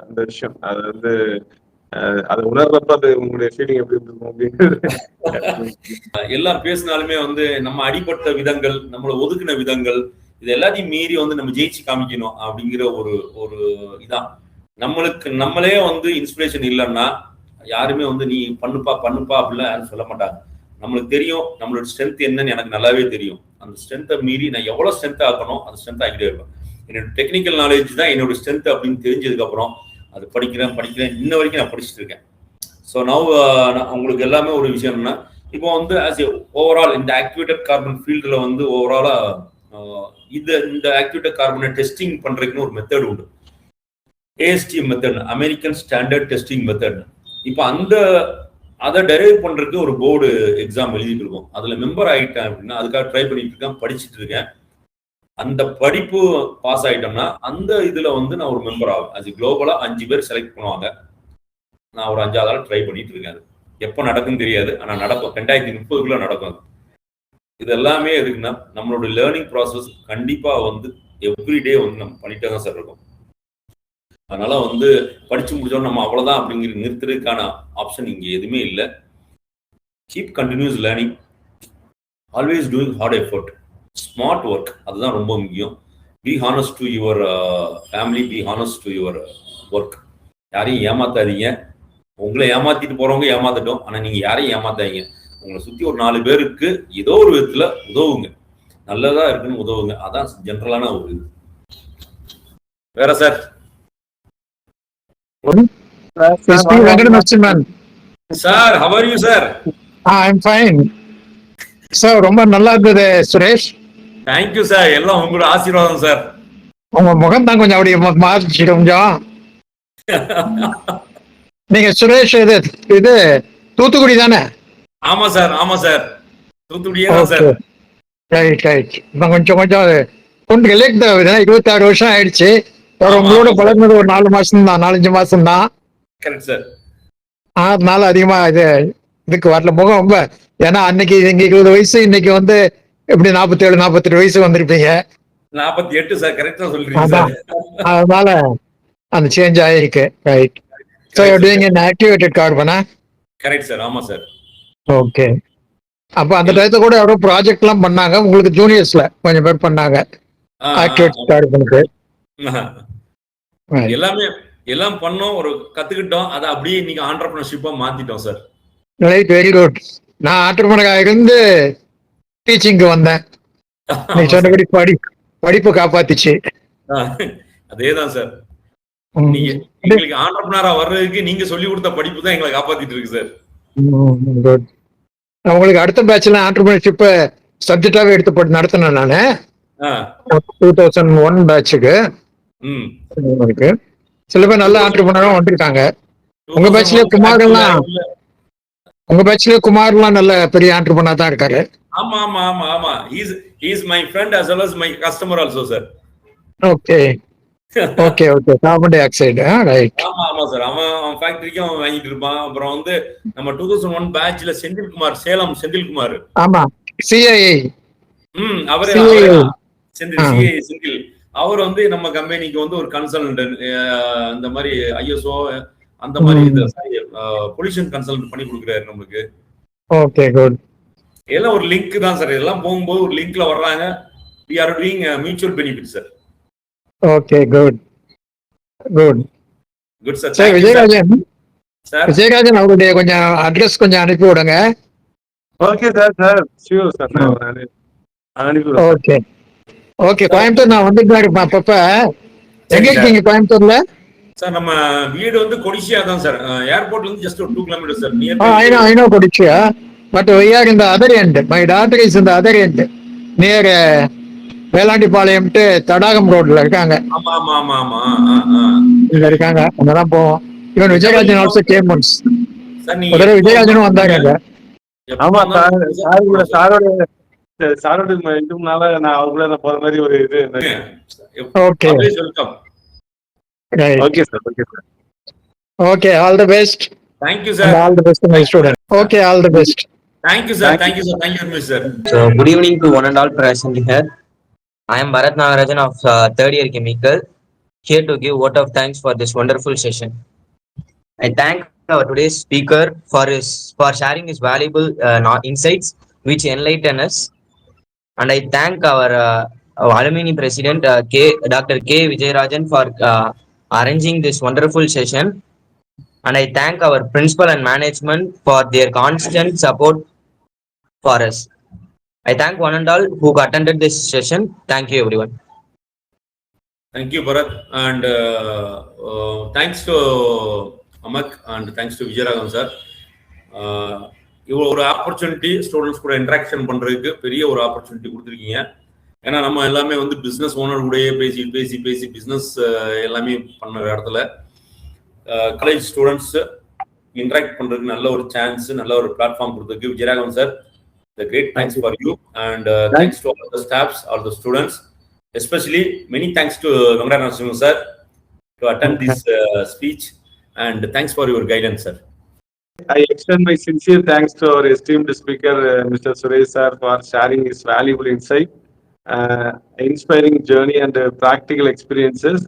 அந்த விஷயம். அது வந்து அதை உணர்றப்ப அது உங்களுடைய ஃபீலிங் எப்படி இருக்கும் அப்படின்னு. எல்லாம் பேசினாலுமே வந்து நம்ம அடிபட்ட விதங்கள், நம்மளை ஒதுக்கின விதங்கள், இது எல்லாத்தையும் மீறி வந்து நம்ம ஜெயிச்சு காமிக்கணும் அப்படிங்கிற ஒரு இதான். நம்மளே வந்து இன்ஸ்பிரேஷன் இல்லைன்னா யாருமே வந்து நீ பண்ணுப்பா அப்படிலாம் யாரும் சொல்ல மாட்டாங்க. நம்மளுக்கு தெரியும் நம்மளோட ஸ்ட்ரென்த் என்னன்னு எனக்கு நல்லாவே தெரியும். அந்த ஸ்ட்ரென்த்தை மீறி நான் எவ்வளவு ஸ்ட்ரென்த் ஆக்கணும் அந்த ஸ்ட்ரென்த் ஆகிட்டே இருப்பேன். என்னோட டெக்னிக்கல் நாலேஜ் தான் என்னோட ஸ்ட்ரென்த் அப்படின்னு தெரிஞ்சதுக்கு அப்புறம் அது படிக்கிறேன் இன்ன வரைக்கும் நான் படிச்சுட்டு இருக்கேன். ஸோ நவ் உங்களுக்கு எல்லாமே ஒரு விஷயம் என்னன்னா, இப்போ வந்து ஆஸ் ஏ ஓவரால் இந்த ஆக்டிவேட்டட் கார்பன் ஃபீல்டில் வந்து ஓவராலா இந்த ஆக்டிவேட்டட் கார்பனை டெஸ்டிங் பண்றதுக்குன்னு ஒரு மெத்தட் உண்டு. ASTM method, American standard testing method. இப்போ அதை டெரைவ் பண்றதுக்கு ஒரு போர்டு எக்ஸாம் எழுதிட்டு இருக்கோம். அதுல மெம்பர் ஆகிட்டேன் அப்படின்னா அதுக்காக ட்ரை பண்ணிட்டு இருக்கேன், படிச்சுட்டு இருக்கேன். அந்த படிப்பு பாஸ் ஆயிட்டோம்னா அந்த இதுல வந்து நான் ஒரு மெம்பர் ஆகும். அது குளோபலா 5 பேர் செலக்ட் பண்ணுவாங்க. நான் ஒரு 5 நாள் ட்ரை பண்ணிட்டு இருக்கேன். எப்போ நடக்குன்னு தெரியாது, ஆனால் நடக்கும். 2030 நடக்கும். இது எல்லாமே எதுக்குன்னா நம்மளோட லேர்னிங் ப்ராசஸ் கண்டிப்பாக வந்து எவ்ரிடே வந்து நம்ம பண்ணிட்டே தான் சார் இருக்கும். அதனால வந்து படிச்சு முடிச்சோம் நம்ம அவ்வளோதான் அப்படிங்கிற நிறுத்துறதுக்கான ஆப்ஷன் இங்கே எதுவுமே இல்லை. Keep continues learning, always doing hard effort, smart work, அதுதான் ரொம்ப முக்கியம். Be honest to your family, be honest to your work. யாரையும் ஏமாத்தாதீங்க. உங்களை ஏமாத்திட்டு போறவங்க ஏமாத்தட்டும், ஆனால் நீங்க யாரையும் ஏமாத்தாதீங்க. உங்களை சுத்தி ஒரு 4 பேருக்கு ஏதோ ஒரு விதத்துல உதவுங்க, நல்லதா இருக்குன்னு உதவுங்க. அதான் ஜென்ரலான ஒரு இது. வேற sir? Sir, how are you sir? I'm fine. Sir ரொம்ப நல்லா இருந்தது சுரேஷ். தேங்க்யூ சார், எல்லாம் உங்களோட ஆசீர்வாதம் சார். உங்க முகம் தான் கொஞ்சம் அப்படியே மாறிச்சு கொஞ்சம். நீங்க சுரேஷ் இது தூத்துக்குடி தானே? ஆமா சார், ஆமா சார், தூத்துக்குடியே தான் சார். Right right. இப்போ கொஞ்சம் கொஞ்சம் எலெக்ட் 26 வருஷம் ஆயிடுச்சு. உங்களோட பழகினது ஒரு 4 மாசம் தான், 4-5 மாசம் தான். Correct sir. அதனால அதிகமா இதுக்கு வரல முகம் ரொம்ப. ஏன்னா அன்னைக்கு இங்க 20 வயசு, இன்னைக்கு வந்து எப்படி 47-48 வயசு வந்திருப்பீங்க. 48 சார், கரெக்டா சொல்றீங்க சார். அதனால அந்த சேஞ்ச் ஆயிருக்கு. Right. So you're doing an activated card பண்ணா? கரெக்ட் சார், ஆமா சார். ஓகே. அப்ப அந்த டயத்துல கூட யாரோ ப்ராஜெக்ட் எல்லாம் பண்ணாங்க, உங்களுக்கு ஜூனியர்ஸ்ல கொஞ்சம் பேர் பண்ணாங்க ஆக்டிவேட்டட் கார்டு பண்ணிட்டு. எல்லாமே எல்லாம் பண்ணோம், ஒரு கத்துக்கிட்டோம், அதை அப்படியே இன்னைக்கு ஆண்டர்பிரினர்ஷிப்பா மாத்திட்டோம் சார். Right, very good. நான் ஆண்டர்பிரினரா இருந்து டீச்சிங்க்கு வந்தேன். நீ சொன்னபடி படிப்பு காப்பாத்திச்சு. அதேதான் சார். நீங்க எங்களுக்கு ஆண்டர்பிரினரா வர்றதுக்கு நீங்க சொல்லி கொடுத்த படிப்பு தான் எங்களை காப்பாத்திட்டு இருக்கு சார். உங்களுக்கு அடுத்த பேட்ச்ல ஆண்டர்பிரினர்ஷிப் சப்ஜெக்டாவே எடுத்து நடத்தினேன் நானு. 2001 பேட்சுக்கு. சில பேர் நல்ல ஆண்டர்பிரினரும் வந்துட்டாங்க. உங்க பேட்ச்லயே குமார்லாம் நல்ல பெரிய ஆண்டர்பிரினர் தான் இருக்காரு. ஆமா ஆமா ஆமா ஆமா. he is my friend as well as my customer also sir. Okay okay okay. Carbon di oxide. Right. ஆமா ஆமா சார். அவன் ஃபேக்டரிக்கு அவன் வாங்கிட்டு இருப்பான். அப்புறம் வந்து நம்ம 2001 பேட்ச்ல செந்தில்குமார், சேலம் செந்தில்குமார். ஆமா, சிஐஏ. அவரே செந்தில். அவர் வந்து நம்ம கம்பெனிக்கு வந்து ஒரு கன்சல்டன்ட், இந்த மாதிரி ஐஎஸ்ஓ அந்த மாதிரி பொல்யூஷன் கன்சல்டன்ட் பண்ணி கொடுக்குறாரு நமக்கு. Okay, good. எல்லாம் ஒரு லிங்க் தான் சார். எல்லாம் போகும்போது ஒரு லிங்க்ல வர்றாங்க. we are doing mutual benefit sir. Okay, good good good sir. Sir Vijayarajan அவருடைய கொஞ்சம் அட்ரஸ் கொஞ்சம் அனுப்பி விடுங்க. ஓகே சார், ஷூர் சார், நான் அனுப்பி விடுறேன். Okay okay. கோயம்புத்தூர் நான் வந்துட்டு இருப்பேன் அப்பப்ப. எங்க இருக்கீங்க கோயம்புத்தூர்ல? சார் நம்ம வீடு வந்து கொடிசியா தான் சார். ஏர்போர்ட்ல இருந்து just 2 kilometre sir. I know Codissia. But we are in the other end. My daughter is in the other end. Near Velandipalayam Thadagam ரோட்ல இருக்காங்க. ஆமா ஆமா ஆமா ஆமா. இங்க இருக்காங்க, அங்கதான் போவோம். இவன் விஜயராஜன் ஆல்சோ கேம் ஒன்ஸ். ஒரு விஜயராஜனும் வந்தாங்க. ஆமா சார், சாரோட இதுனால நான் அவங்கள போற மாதிரி ஒரு இது. Okay welcome. Right. Okay sir, okay sir. Okay, all the best. Thank you sir. All the best to my student. Okay, all the best. Thank you sir. Thank you sir. Thank you very much sir. So good evening to one and all present here. I am Bharat Nagarajan of 3rd year chemical, here to give vote of thanks for this wonderful session. I thank our today's speaker for sharing his valuable insights which enlighten us, and I thank our alumni president Dr. K. Vijayarajan for arranging this wonderful session, and I thank our principal and management for their constant support for us. I thank one and all who attended this session. Thank you everyone. Thank you Bharat, and thanks to Amak and thanks to Vijayarajan sir. இவ்வளோ ஒரு ஆப்பர்ச்சுனிட்டி ஸ்டூடெண்ட்ஸ் கூட இன்ட்ராக்ஷன் பண்றதுக்கு பெரிய ஒரு ஆப்பர்ச்சுனிட்டி கொடுத்துருக்கீங்க. ஏன்னா நம்ம எல்லாமே வந்து பிஸ்னஸ் ஓனர் கூடயே பேசி பிஸ்னஸ் எல்லாமே பண்ண இடத்துல காலேஜ் ஸ்டூடெண்ட்ஸ் இன்ட்ராக்ட் பண்றதுக்கு நல்ல ஒரு சான்ஸ், நல்ல ஒரு பிளாட்ஃபார்ம் கொடுத்ததுக்கு Vijayaraghavan sir, the great thanks for you, and thanks to all the staffs, all the students, especially many thanks to Venkata Narasimhan sir to attend this speech, and thanks for your guidance, sir. I extend my sincere thanks to our esteemed speaker, Mr. Suresh sir, for sharing his valuable insight, inspiring journey and practical experiences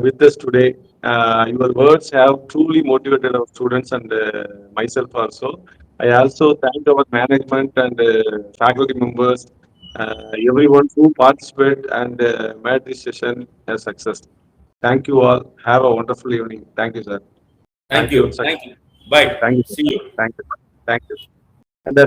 with us today. Your words have truly motivated our students and myself also. I also thank our management and faculty members, everyone who participated and made this session a success. Thank you all. Have a wonderful evening. Thank you, sir. Thank you. sir. Thank you. Bye. Thank you. See you. Thank you. Thank you. And